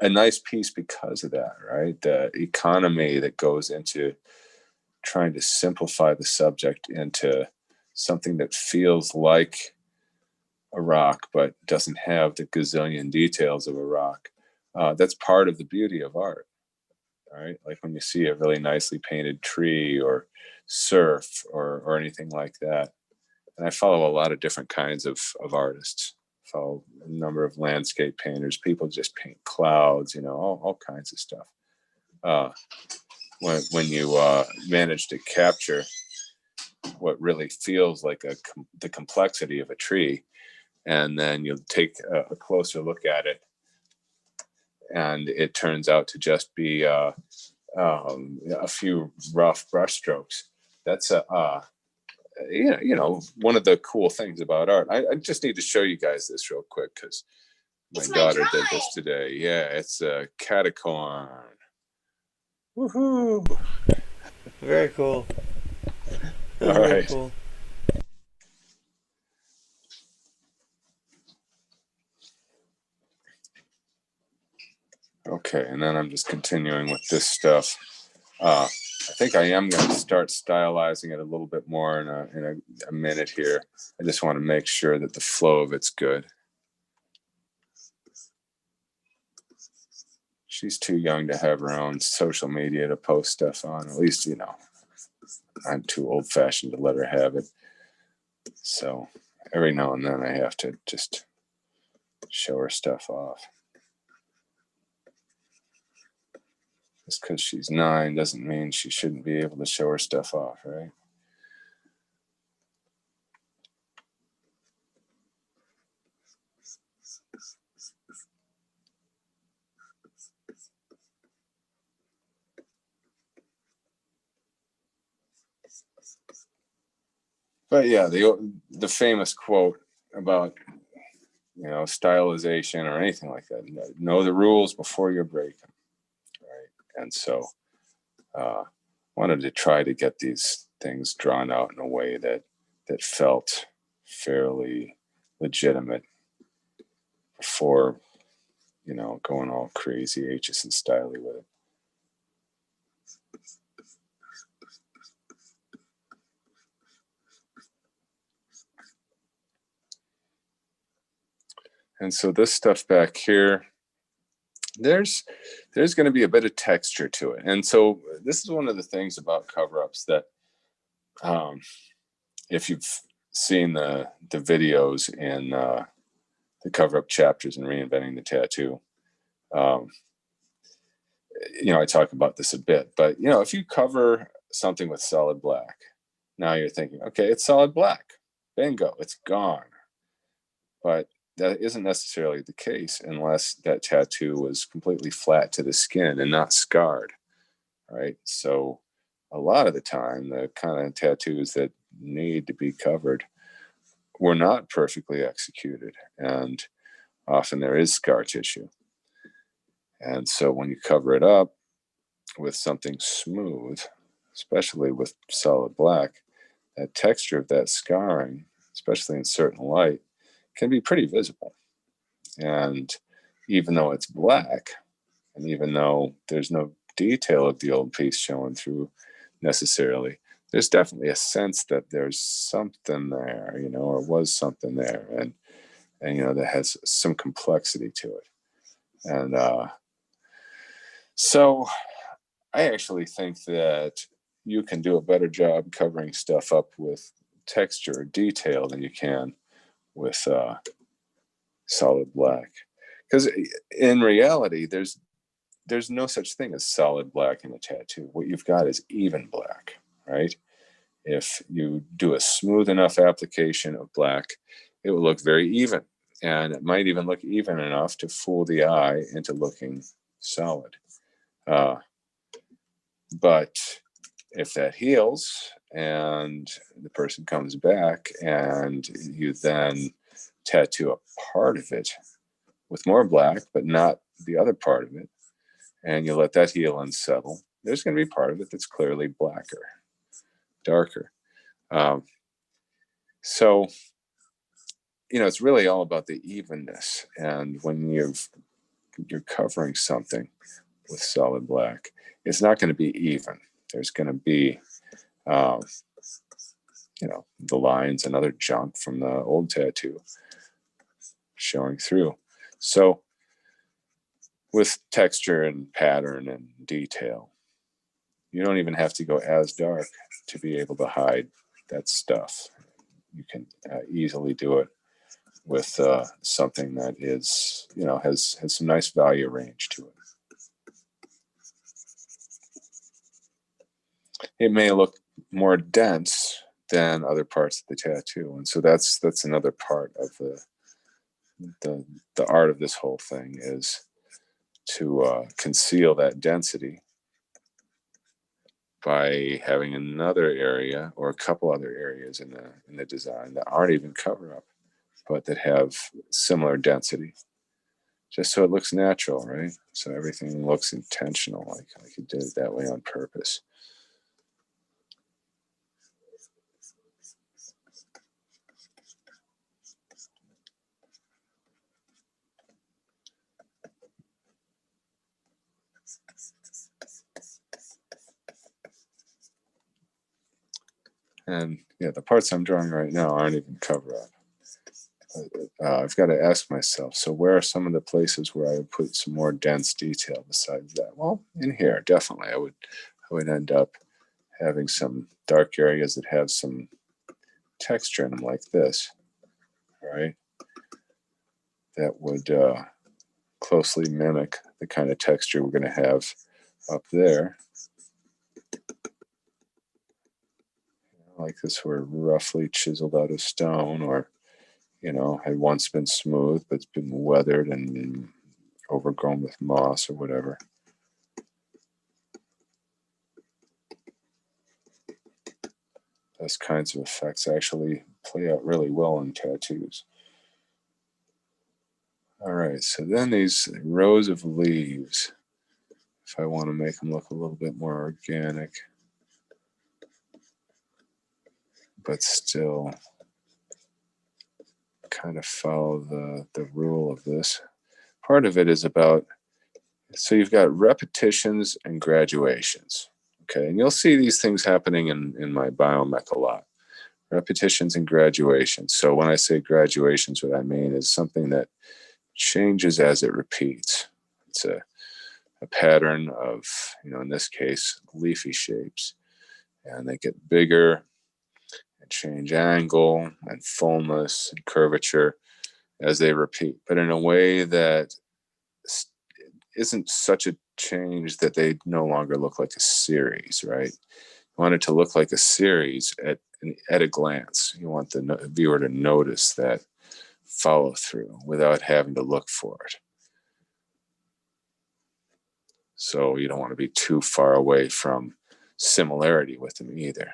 a nice piece because of that, right? The economy that goes into trying to simplify the subject into something that feels like a rock, but doesn't have the gazillion details of a rock. That's part of the beauty of art, right? Like when you see a really nicely painted tree or surf or anything like that. And I follow a lot of different kinds of artists. Follow a number of landscape painters. People just paint clouds, you know, all kinds of stuff. When you manage to capture what really feels like the complexity of a tree, and then you'll take a closer look at it, and it turns out to just be a few rough brush strokes. That's you know, one of the cool things about art. I just need to show you guys this real quick because my daughter did this today. Yeah, it's a catacorn. Woohoo! Very cool. All Very right. cool. Okay, and then I'm just continuing with this stuff. I think I am going to start stylizing it a little bit more in a minute here. I just want to make sure that the flow of it's good. She's too young to have her own social media to post stuff on. At least, you know, I'm too old-fashioned to let her have it. So every now and then I have to just show her stuff off. Just because she's 9 doesn't mean she shouldn't be able to show her stuff off, right? But yeah, the famous quote about, you know, stylization or anything like that, know the rules before you break them, right? And so wanted to try to get these things drawn out in a way that felt fairly legitimate before, you know, going all crazy Aitchison style with it. And so this stuff back here, there's going to be a bit of texture to it. And so this is one of the things about cover-ups that if you've seen the videos in the cover-up chapters in Reinventing the Tattoo, you know, I talk about this a bit, but, you know, if you cover something with solid black, now you're thinking, okay, it's solid black. Bingo, it's gone. But that isn't necessarily the case unless that tattoo was completely flat to the skin and not scarred, right? So a lot of the time, the kind of tattoos that need to be covered were not perfectly executed, and often there is scar tissue. And so when you cover it up with something smooth, especially with solid black, that texture of that scarring, especially in certain light, can be pretty visible. And even though it's black, and even though there's no detail of the old piece showing through necessarily, there's definitely a sense that there's something there, or was something there, and that has some complexity to it. And so I actually think that you can do a better job covering stuff up with texture or detail than you can with solid black. Because in reality, there's no such thing as solid black in a tattoo. What you've got is even black, right? If you do a smooth enough application of black, it will look very even. And it might even look even enough to fool the eye into looking solid. But if that heals and the person comes back and you then tattoo a part of it with more black, but not the other part of it, and you let that heal and settle, there's going to be part of it that's clearly blacker, darker. So, it's really all about the evenness. And when you're covering something with solid black, it's not going to be even. There's going to be, the lines and other junk from the old tattoo showing through. So with texture and pattern and detail, you don't even have to go as dark to be able to hide that stuff. You can easily do it with something that is, has some nice value range to it. It may look more dense than other parts of the tattoo, and so that's another part of the art of this whole thing, is to conceal that density by having another area or a couple other areas in the design that aren't even Coverup, but that have similar density, just so it looks natural, right? So everything looks intentional, like you did it that way on purpose. And the parts I'm drawing right now aren't even Coverup. I've got to ask myself, so where are some of the places where I would put some more dense detail besides that? Well, in here, definitely, I would end up having some dark areas that have some texture in them, like this, right? That would closely mimic the kind of texture we're going to have up there. Like this were roughly chiseled out of stone, or had once been smooth but's been weathered and overgrown with moss or whatever. Those kinds of effects actually play out really well in tattoos. All right, so then these rows of leaves, if I want to make them look a little bit more organic, but still kind of follow the rule of this. Part of it is about, so you've got repetitions and graduations, okay? And you'll see these things happening in my biomech a lot. Repetitions and graduations. So when I say graduations, what I mean is something that changes as it repeats. It's a pattern of, in this case, leafy shapes. And they get bigger and change angle and fullness and curvature as they repeat, but in a way that isn't such a change that they no longer look like a series, right? You want it to look like a series at a glance. You want the viewer to notice that follow through without having to look for it. So you don't want to be too far away from similarity with them either.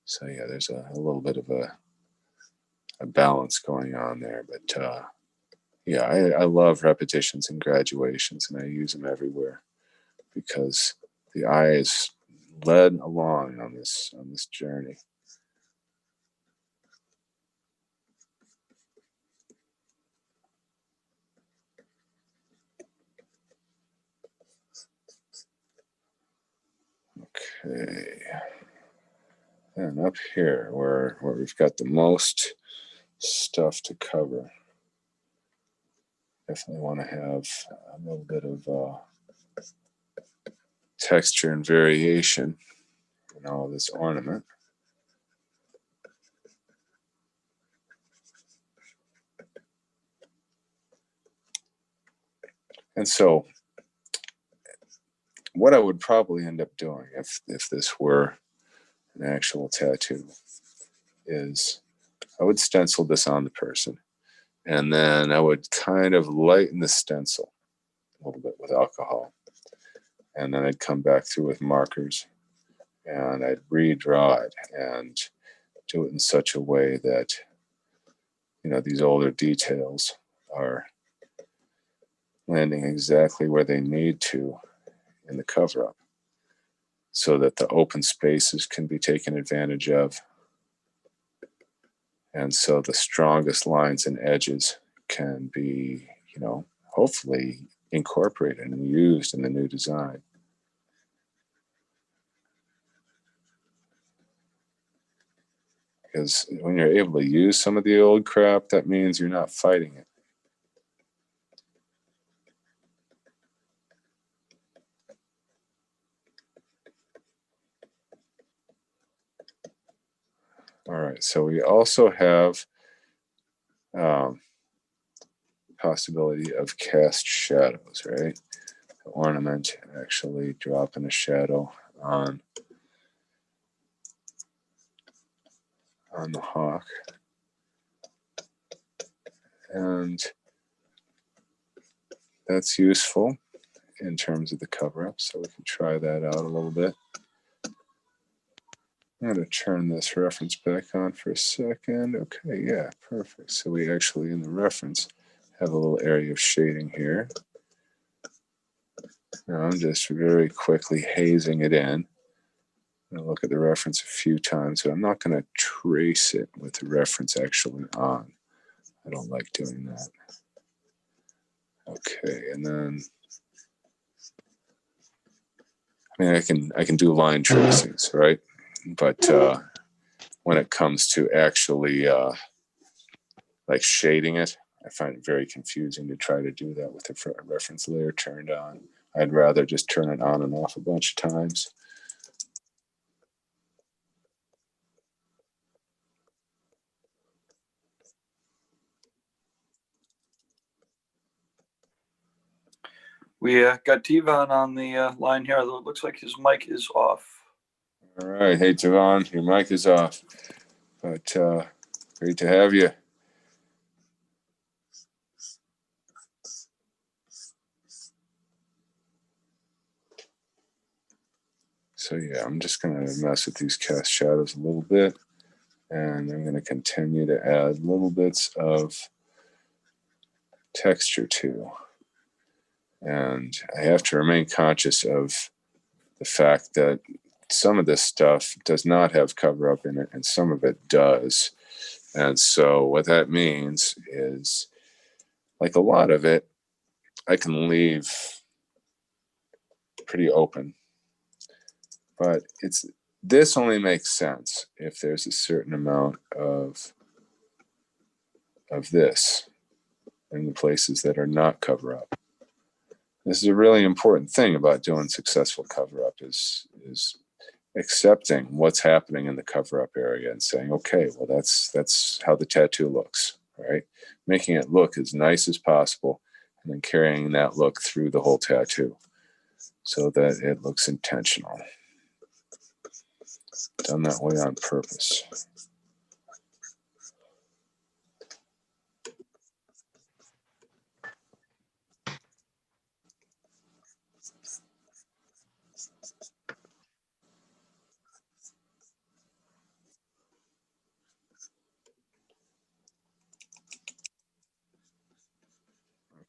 So there's a little bit of a balance going on there, but I love repetitions and graduations, and I use them everywhere because the eye is led along on this journey. Okay. And up here, where we've got the most stuff to cover, definitely want to have a little bit of texture and variation in all this ornament. And so what I would probably end up doing if this were an actual tattoo is I would stencil this on the person, and then I would kind of lighten the stencil a little bit with alcohol, and then I'd come back through with markers and I'd redraw it and do it in such a way that, you know, these older details are landing exactly where they need to in the cover up, so that the open spaces can be taken advantage of, and so the strongest lines and edges can be, you know, hopefully incorporated and used in the new design. Because when you're able to use some of the old crap, that means you're not fighting it. All right, so we also have possibility of cast shadows, right? The ornament actually dropping a shadow on the hawk. And that's useful in terms of the cover-up, so we can try that out a little bit. I'm going to turn this reference back on for a second. Okay, yeah, perfect. So we actually, in the reference, have a little area of shading here. Now I'm just very quickly hazing it in. I'm going to look at the reference a few times, but I'm not going to trace it with the reference actually on. I don't like doing that. Okay, and then I mean I can do line tracings, right? But when it comes to actually like shading it, I find it very confusing to try to do that with the reference layer turned on. I'd rather just turn it on and off a bunch of times. We got Tivan on the line here, although it looks like his mic is off. All right, hey Tivan, your mic is off, but great to have you. So yeah, I'm just going to mess with these cast shadows a little bit, and I'm going to continue to add little bits of texture too. And I have to remain conscious of the fact that some of this stuff does not have cover up in it, and some of it does. And so what that means is, like a lot of it, I can leave pretty open. But this only makes sense if there's a certain amount of this in the places that are not cover up. This is a really important thing about doing successful cover up is accepting what's happening in the cover up area and saying, okay, well that's how the tattoo looks, right? Making it look as nice as possible, and then carrying that look through the whole tattoo so that it looks intentional. Done that way on purpose.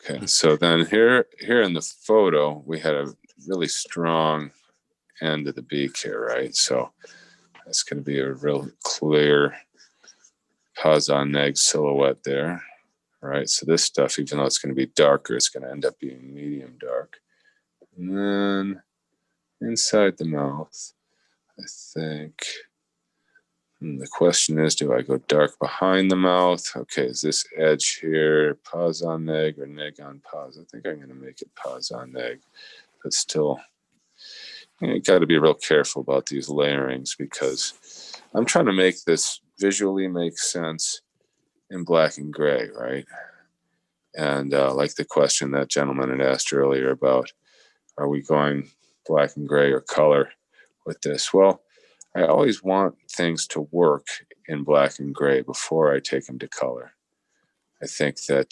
Okay, so then here in the photo, we had a really strong end of the beak here, right? So that's going to be a real clear pause on neg silhouette there, right? So this stuff, even though it's going to be darker, it's going to end up being medium dark. And then inside the mouth, I think the question is, do I go dark behind the mouth? Okay, is this edge here pause on neg or neg on pause? I think I'm going to make it pause on neg, but still, you got to be real careful about these layerings because I'm trying to make this visually make sense in black and gray, right? And like the question that gentleman had asked earlier about, are we going black and gray or color with this? Well, I always want things to work in black and gray before I take them to color. I think that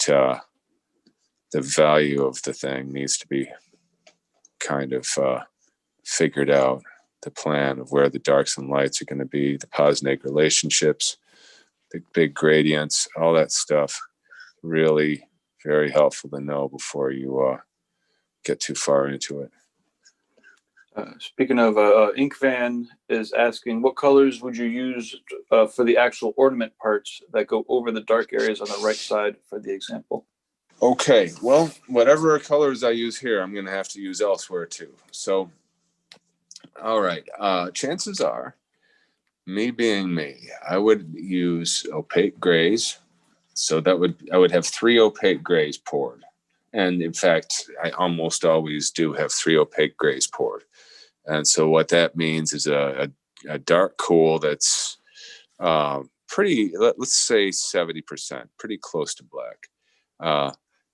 the value of the thing needs to be kind of figured out. The plan of where the darks and lights are going to be, the pos-neg relationships, the big gradients, all that stuff. Really very helpful to know before you get too far into it. Speaking of, Ink Van is asking, what colors would you use for the actual ornament parts that go over the dark areas on the right side for the example? Okay, well, whatever colors I use here, I'm going to have to use elsewhere too. So, all right, chances are, me being me, I would use opaque grays. So I would have 3 opaque grays poured. And in fact, I almost always do have 3 opaque grays poured. And so what that means is a dark cool that's pretty, let's say 70%, pretty close to black.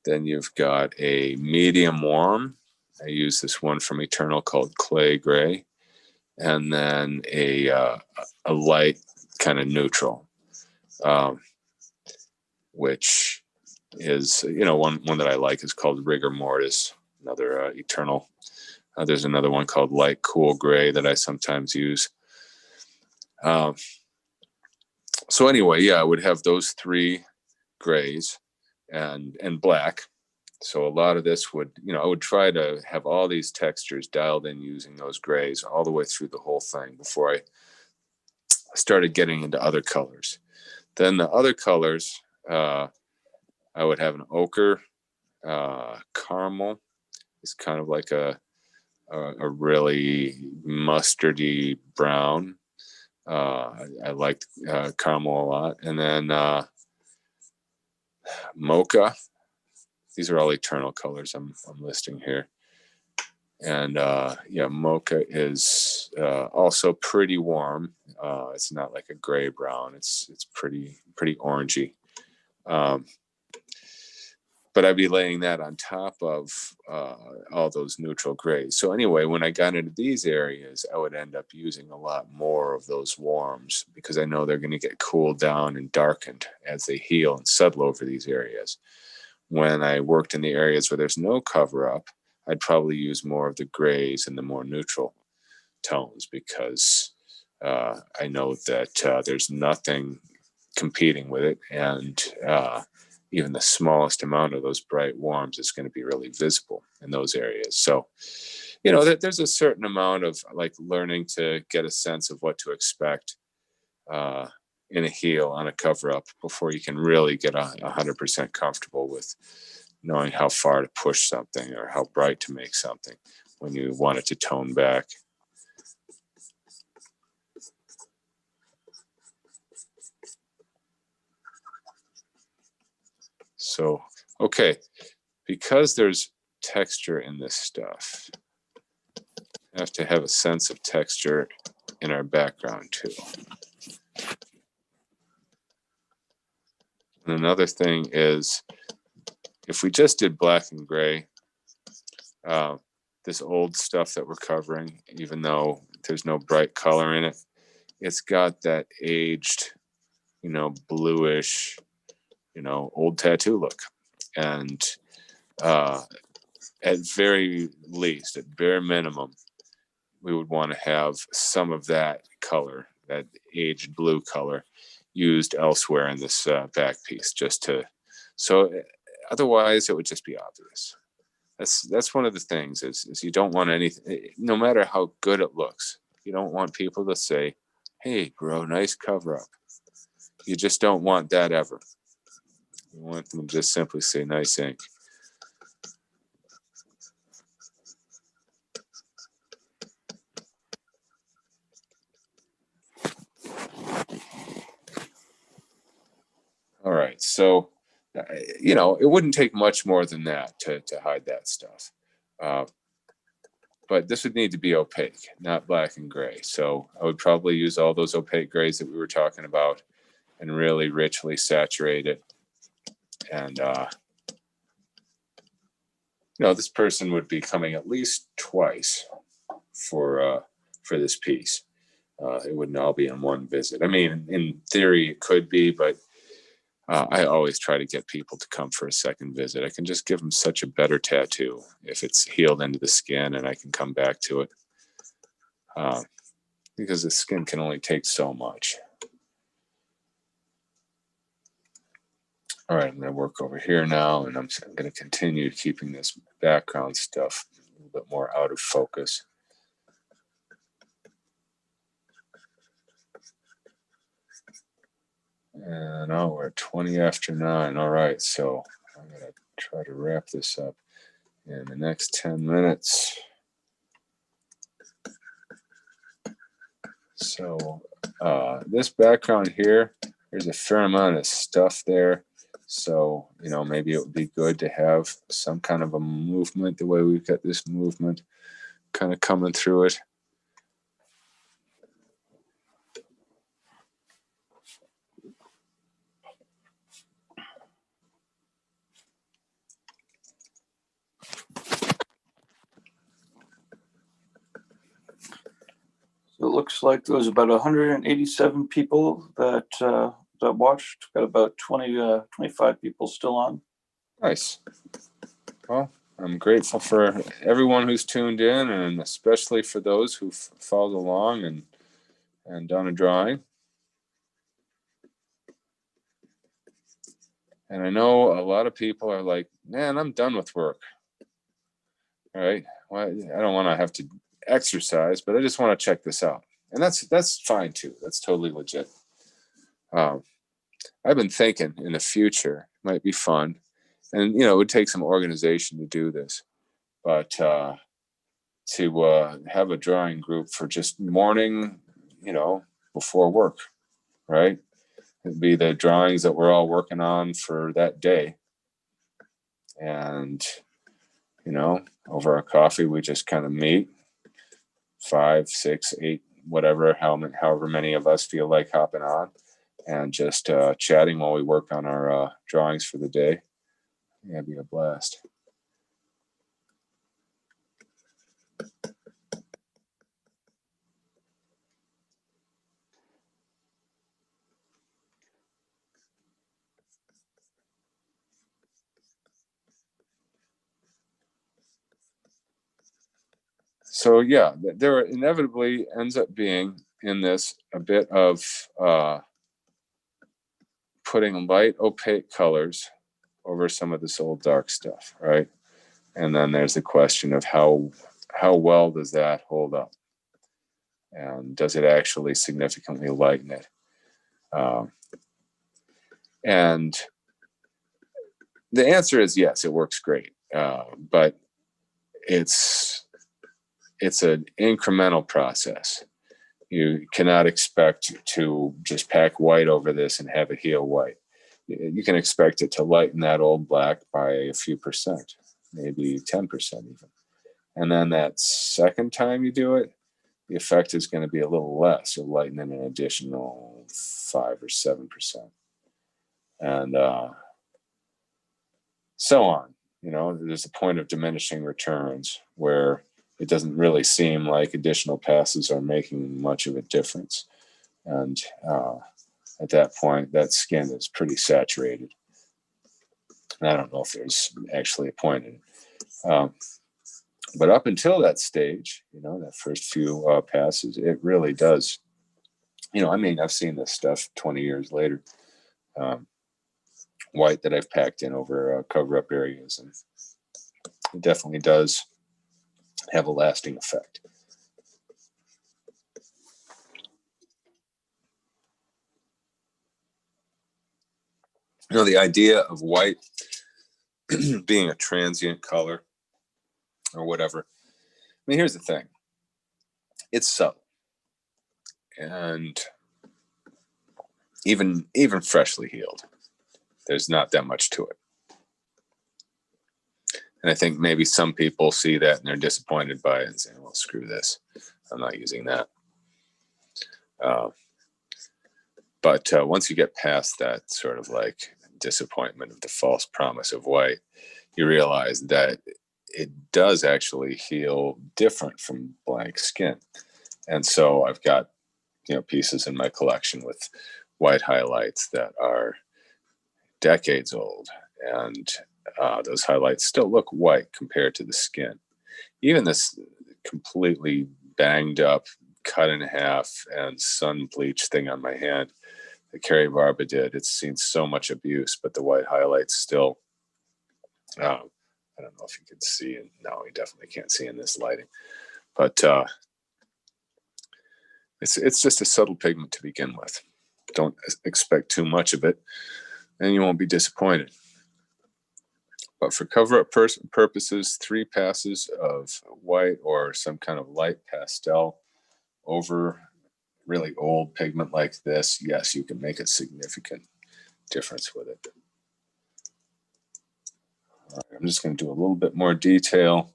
Then you've got a medium warm. I use this one from Eternal called Clay Gray. And then a light kind of neutral, which is, one that I like is called Rigor Mortis, another Eternal. There's another one called Light Cool Gray that I sometimes use. So anyway, yeah, I would have those 3 grays and black. So a lot of this would, I would try to have all these textures dialed in using those grays all the way through the whole thing before I started getting into other colors. Then the other colors, I would have an ochre, caramel. It's kind of like a really mustardy brown. I like caramel a lot. And then mocha. These are all Eternal colors I'm listing here. And mocha is also pretty warm. It's not like a gray brown. It's pretty orangey. But I'd be laying that on top of all those neutral grays. So anyway, when I got into these areas, I would end up using a lot more of those warms because I know they're going to get cooled down and darkened as they heal and settle over these areas. When I worked in the areas where there's no Coverup, I'd probably use more of the grays and the more neutral tones because I know that there's nothing competing with it. And even the smallest amount of those bright warms is going to be really visible in those areas. So, there's a certain amount of like learning to get a sense of what to expect in a heel on a Coverup before you can really get 100% comfortable with knowing how far to push something or how bright to make something when you want it to tone back. So, okay, because there's texture in this stuff, we have to have a sense of texture in our background too. And another thing is, if we just did black and gray, this old stuff that we're covering, even though there's no bright color in it, it's got that aged, bluish, old tattoo look. And at very least, at bare minimum, we would want to have some of that color, that aged blue color, used elsewhere in this back piece, so otherwise it would just be obvious. That's one of the things is you don't want anything, no matter how good it looks, you don't want people to say, hey bro, nice Coverup. You just don't want that ever. You want them to just simply say nice ink. right. So, it wouldn't take much more than that to hide that stuff. But this would need to be opaque, not black and gray. So I would probably use all those opaque grays that we were talking about and really richly saturate it. And, this person would be coming at least twice for this piece. It wouldn't all be in one visit. I mean, in theory, it could be, but I always try to get people to come for a second visit. I can just give them such a better tattoo if it's healed into the skin and I can come back to it. Because the skin can only take so much. All right, I'm going to work over here now, and I'm going to continue keeping this background stuff a little bit more out of focus. And now we're at 20 after 9. All right, so I'm going to try to wrap this up in the next 10 minutes. So this background here, there's a fair amount of stuff there. So, maybe it would be good to have some kind of a movement, the way we've got this movement kind of coming through it. So it looks like there was about 187 people that watched. Got about 25 people still on. Nice. Well, I'm grateful for everyone who's tuned in, and especially for those who followed along and done a drawing. And I know a lot of people are like, man, I'm done with work. All right. Well, I don't want to have to exercise, but I just want to check this out. And that's fine too. That's totally legit. I've been thinking in the future, it might be fun. And, it would take some organization to do this. But to have a drawing group for just morning, before work, right? It'd be the drawings that we're all working on for that day. And, over our coffee, we just kind of meet 5, 6, 8, whatever, however many of us feel like hopping on and just chatting while we work on our drawings for the day. Yeah, it'd be a blast. So yeah, there inevitably ends up being in this a bit of putting light opaque colors over some of this old dark stuff, right? And then there's the question of how well does that hold up, and does it actually significantly lighten it? And the answer is yes, it works great, but it's an incremental process. You cannot expect to just pack white over this and have it heal white. You can expect it to lighten that old black by a few percent, maybe 10% even. And then that second time you do it, the effect is going to be a little less. You'll lighten it an additional 5 or 7%. And so on. There's a point of diminishing returns where it doesn't really seem like additional passes are making much of a difference. And at that point, that skin is pretty saturated. And I don't know if there's actually a point in it. But up until that stage, that first few passes, it really does. I've seen this stuff 20 years later. White that I've packed in over cover-up areas, and it definitely does have a lasting effect. The idea of white being a transient color or whatever. Here's the thing. It's subtle. And even freshly healed, there's not that much to it. And I think maybe some people see that and they're disappointed by it and say, well, screw this. I'm not using that. But once you get past that sort of like disappointment of the false promise of white, you realize that it does actually feel different from blank skin. And so I've got, pieces in my collection with white highlights that are decades old. And those highlights still look white compared to the skin. Even this completely banged up, cut in half, and sun bleached thing on my hand that Carrie Barba did, it's seen so much abuse, but the white highlights still, I don't know if you can see it. No, you definitely can't see in this lighting. But it's just a subtle pigment to begin with. Don't expect too much of it, and you won't be disappointed. But for cover-up purposes, 3 passes of white or some kind of light pastel over really old pigment like this, yes, you can make a significant difference with it. I'm just going to do a little bit more detail.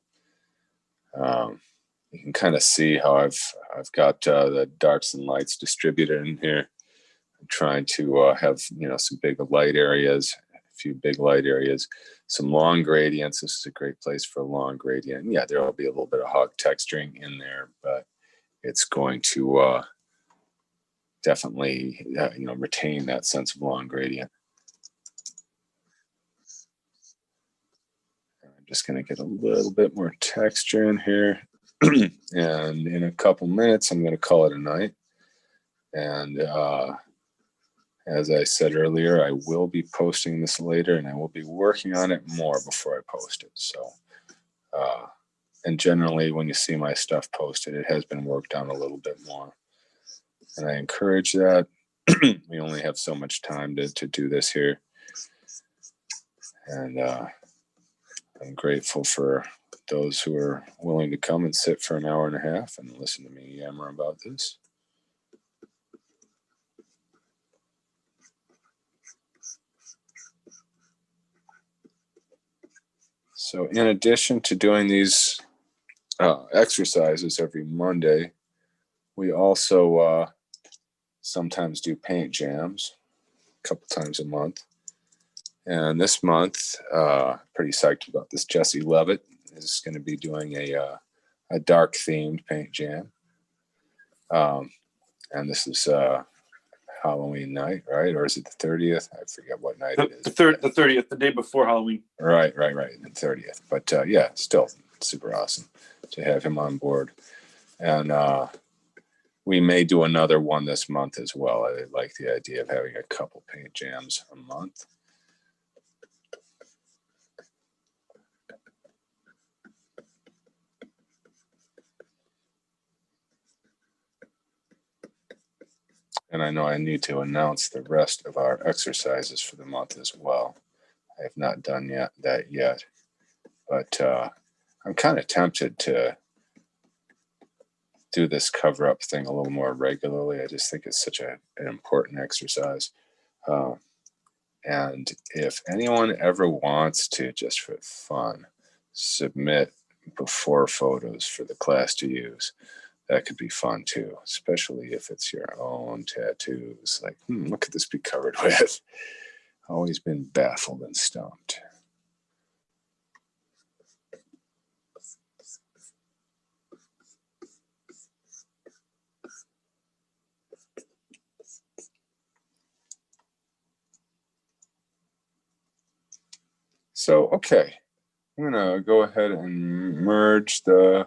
You can kind of see how I've got the darks and lights distributed in here. I'm trying to have some big light areas, a few big light areas, some long gradients. This is a great place for a long gradient. Yeah, there will be a little bit of hog texturing in there, but it's going to definitely retain that sense of long gradient. I'm just going to get a little bit more texture in here. And in a couple minutes, I'm going to call it a night. And as I said earlier, I will be posting this later, and I will be working on it more before I post it. So, and generally, when you see my stuff posted, it has been worked on a little bit more. And I encourage that. We only have so much time to do this here. And I'm grateful for those who are willing to come and sit for an hour and a half and listen to me yammer about this. So in addition to doing these exercises every Monday, we also sometimes do paint jams a couple times a month. And this month, pretty psyched about this. Jesse Levitt is going to be doing a dark themed paint jam. And this is Halloween night, right? Or is it the 30th? I forget what night it is. The 30th, the day before Halloween. Right, the 30th. But yeah, still super awesome to have him on board. And we may do another one this month as well. I like the idea of having a couple paint jams a month. And I know I need to announce the rest of our exercises for the month as well. I have not done that yet, but I'm kind of tempted to do this cover-up thing a little more regularly. I just think it's such an important exercise. And if anyone ever wants to, just for fun, submit before photos for the class to use, that could be fun too, especially if it's your own tattoos. Like, what could this be covered with? Always been baffled and stumped. So, okay, I'm gonna go ahead and merge the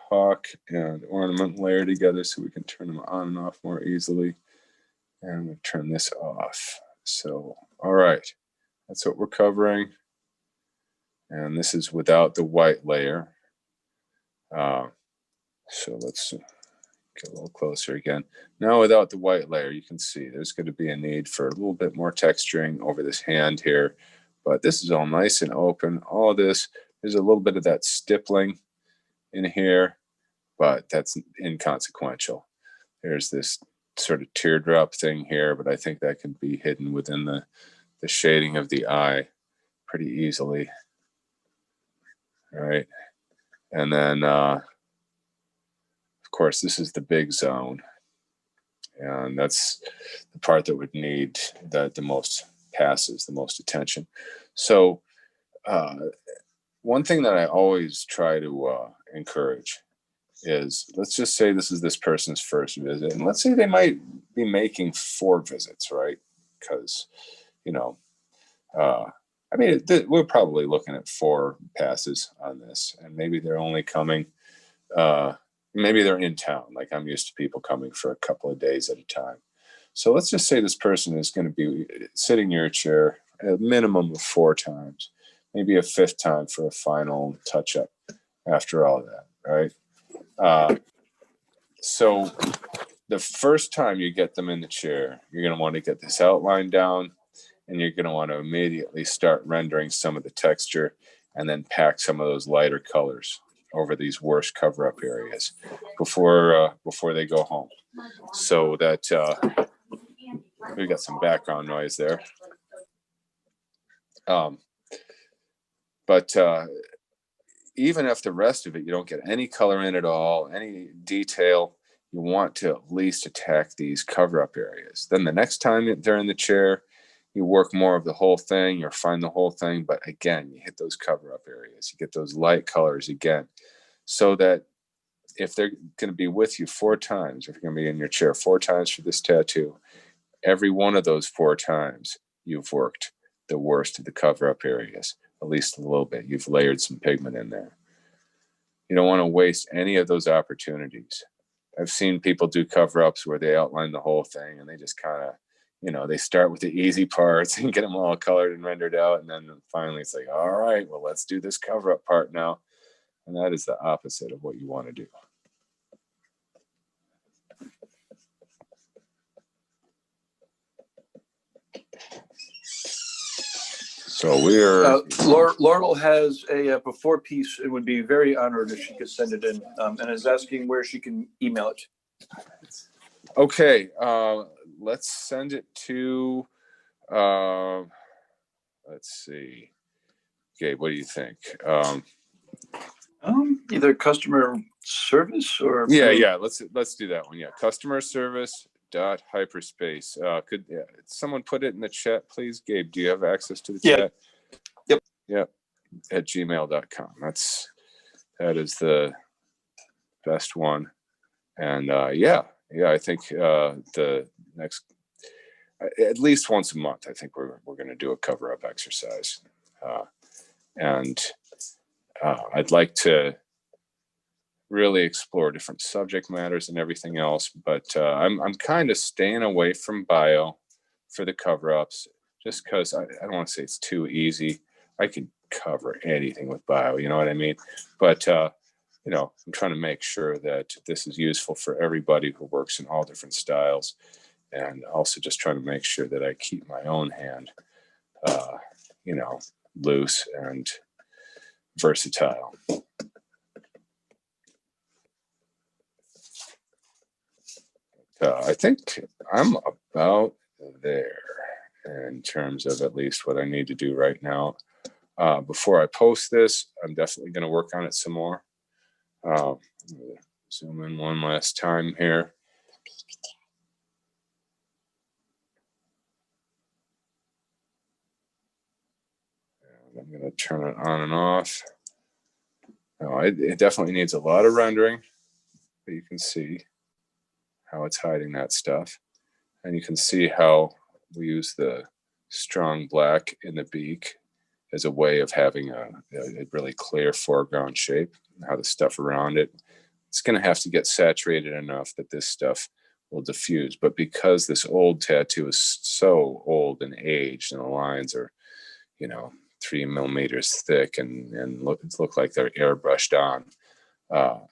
hawk and ornament layer together so we can turn them on and off more easily. And we turn this off. So, all right, that's what we're covering. And this is without the white layer. So let's get a little closer again. Now without the white layer, you can see there's going to be a need for a little bit more texturing over this hand here. But this is all nice and open. All this, there's a little bit of that stippling in here, but that's inconsequential. There's this sort of teardrop thing here, but I think that can be hidden within the the shading of the eye pretty easily. All right. And then, of course, this is the big zone. And that's the part that would need the most passes, the most attention. So one thing that I always try to encourage is, let's just say this is this person's first visit, and let's say they might be making 4 visits, right? Because, you know, I mean, we're probably looking at 4 passes on this, and maybe they're only coming, maybe they're in town. Like, I'm used to people coming for a couple of days at a time. So let's just say this person is going to be sitting in your chair a minimum of 4 times, maybe a 5th time for a final touch-up after all of that, right? So the first time you get them in the chair, you're going to want to get this outline down, and you're going to want to immediately start rendering some of the texture, and then pack some of those lighter colors over these worst cover-up areas before they go home. So that we got some background noise there. But even if the rest of it, you don't get any color in at all, any detail, you want to at least attack these cover-up areas. Then the next time they're in the chair, you work more of the whole thing, you refine the whole thing. But again, you hit those cover-up areas, you get those light colors again, so that if they're going to be with you 4 times, if you're going to be in your chair 4 times for this tattoo, every one of those 4 times, you've worked the worst of the cover-up areas, at least a little bit. You've layered some pigment in there. You don't want to waste any of those opportunities. I've seen people do cover-ups where they outline the whole thing, and they just kind of, you know, they start with the easy parts and get them all colored and rendered out. And then finally it's like, all right, well, let's do this cover-up part now. And that is the opposite of what you want to do. So we're Laurel has a before piece. It would be very honored if she could send it in, and is asking where she can email it. okay. Let's send it to. Let's see. Gabe, what do you think? Either customer service or Yeah. Let's do that one. Yeah, customer service dot hyperspace. Could someone put it in the chat, please? Gabe, do you have access to the chat? Yep. At gmail.com. That is the best one. And I think the next, at least once a month, I think we're going to do a cover-up exercise. And I'd like to really explore different subject matters and everything else, but I'm kind of staying away from bio for the cover-ups, just because I don't want to say it's too easy. I could cover anything with bio, you know what I mean? But I'm trying to make sure that this is useful for everybody who works in all different styles, and also just trying to make sure that I keep my own hand loose and versatile. I think I'm about there in terms of at least what I need to do right now. Before I post this, I'm definitely going to work on it some more. Zoom in one last time here. And I'm going to turn it on and off. No, it definitely needs a lot of rendering, but you can see how it's hiding that stuff. And you can see how we use the strong black in the beak as a way of having a really clear foreground shape, and how the stuff around it, it's going to have to get saturated enough that this stuff will diffuse. But because this old tattoo is so old and aged, and the lines are, 3 millimeters thick and look like they're airbrushed on,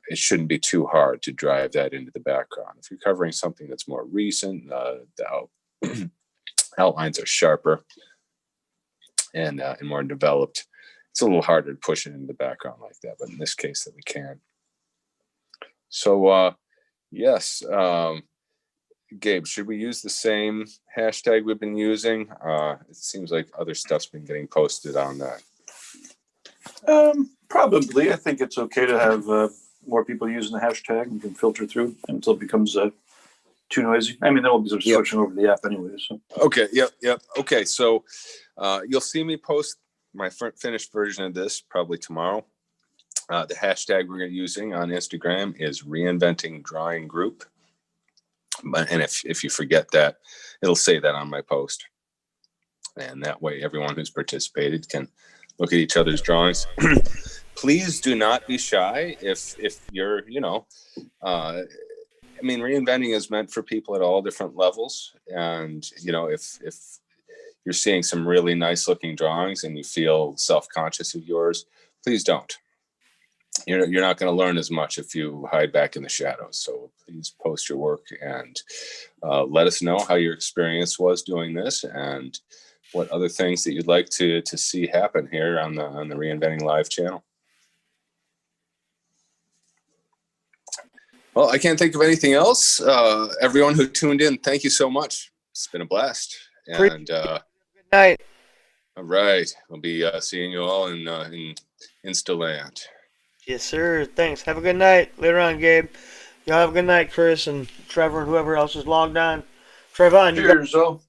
it shouldn't be too hard to drive that into the background. If you're covering something that's more recent, the outlines are sharper and more developed, it's a little harder to push it into the background like that. But in this case, that we can. So yes, Gabe, should we use the same hashtag we've been using? It seems like other stuff's been getting posted on that. Probably. I think it's okay to have more people using the hashtag. You can filter through until it becomes too noisy. I mean, there will be some switching over to the app anyway. So Okay. Yep. Okay. So you'll see me post my finished version of this probably tomorrow. The hashtag we're using on Instagram is Reinventing Drawing Group. And if you forget that, it'll say that on my post. And that way, everyone who's participated can look at each other's drawings. Please do not be shy if you're, I mean, reinventing is meant for people at all different levels. And, if you're seeing some really nice looking drawings and you feel self-conscious of yours, please don't. You're not going to learn as much if you hide back in the shadows. So please post your work and let us know how your experience was doing this and what other things that you'd like to see happen here on the Reinventing Live channel. Well, I can't think of anything else. Everyone who tuned in, thank you so much. It's been a blast. And Good night. all right, I'll be seeing you all in Instaland. Yes, sir. Thanks. Have a good night. Later on, Gabe. Y'all have a good night, Chris and Trevor and whoever else is logged on. Trayvon, you got cheers, though.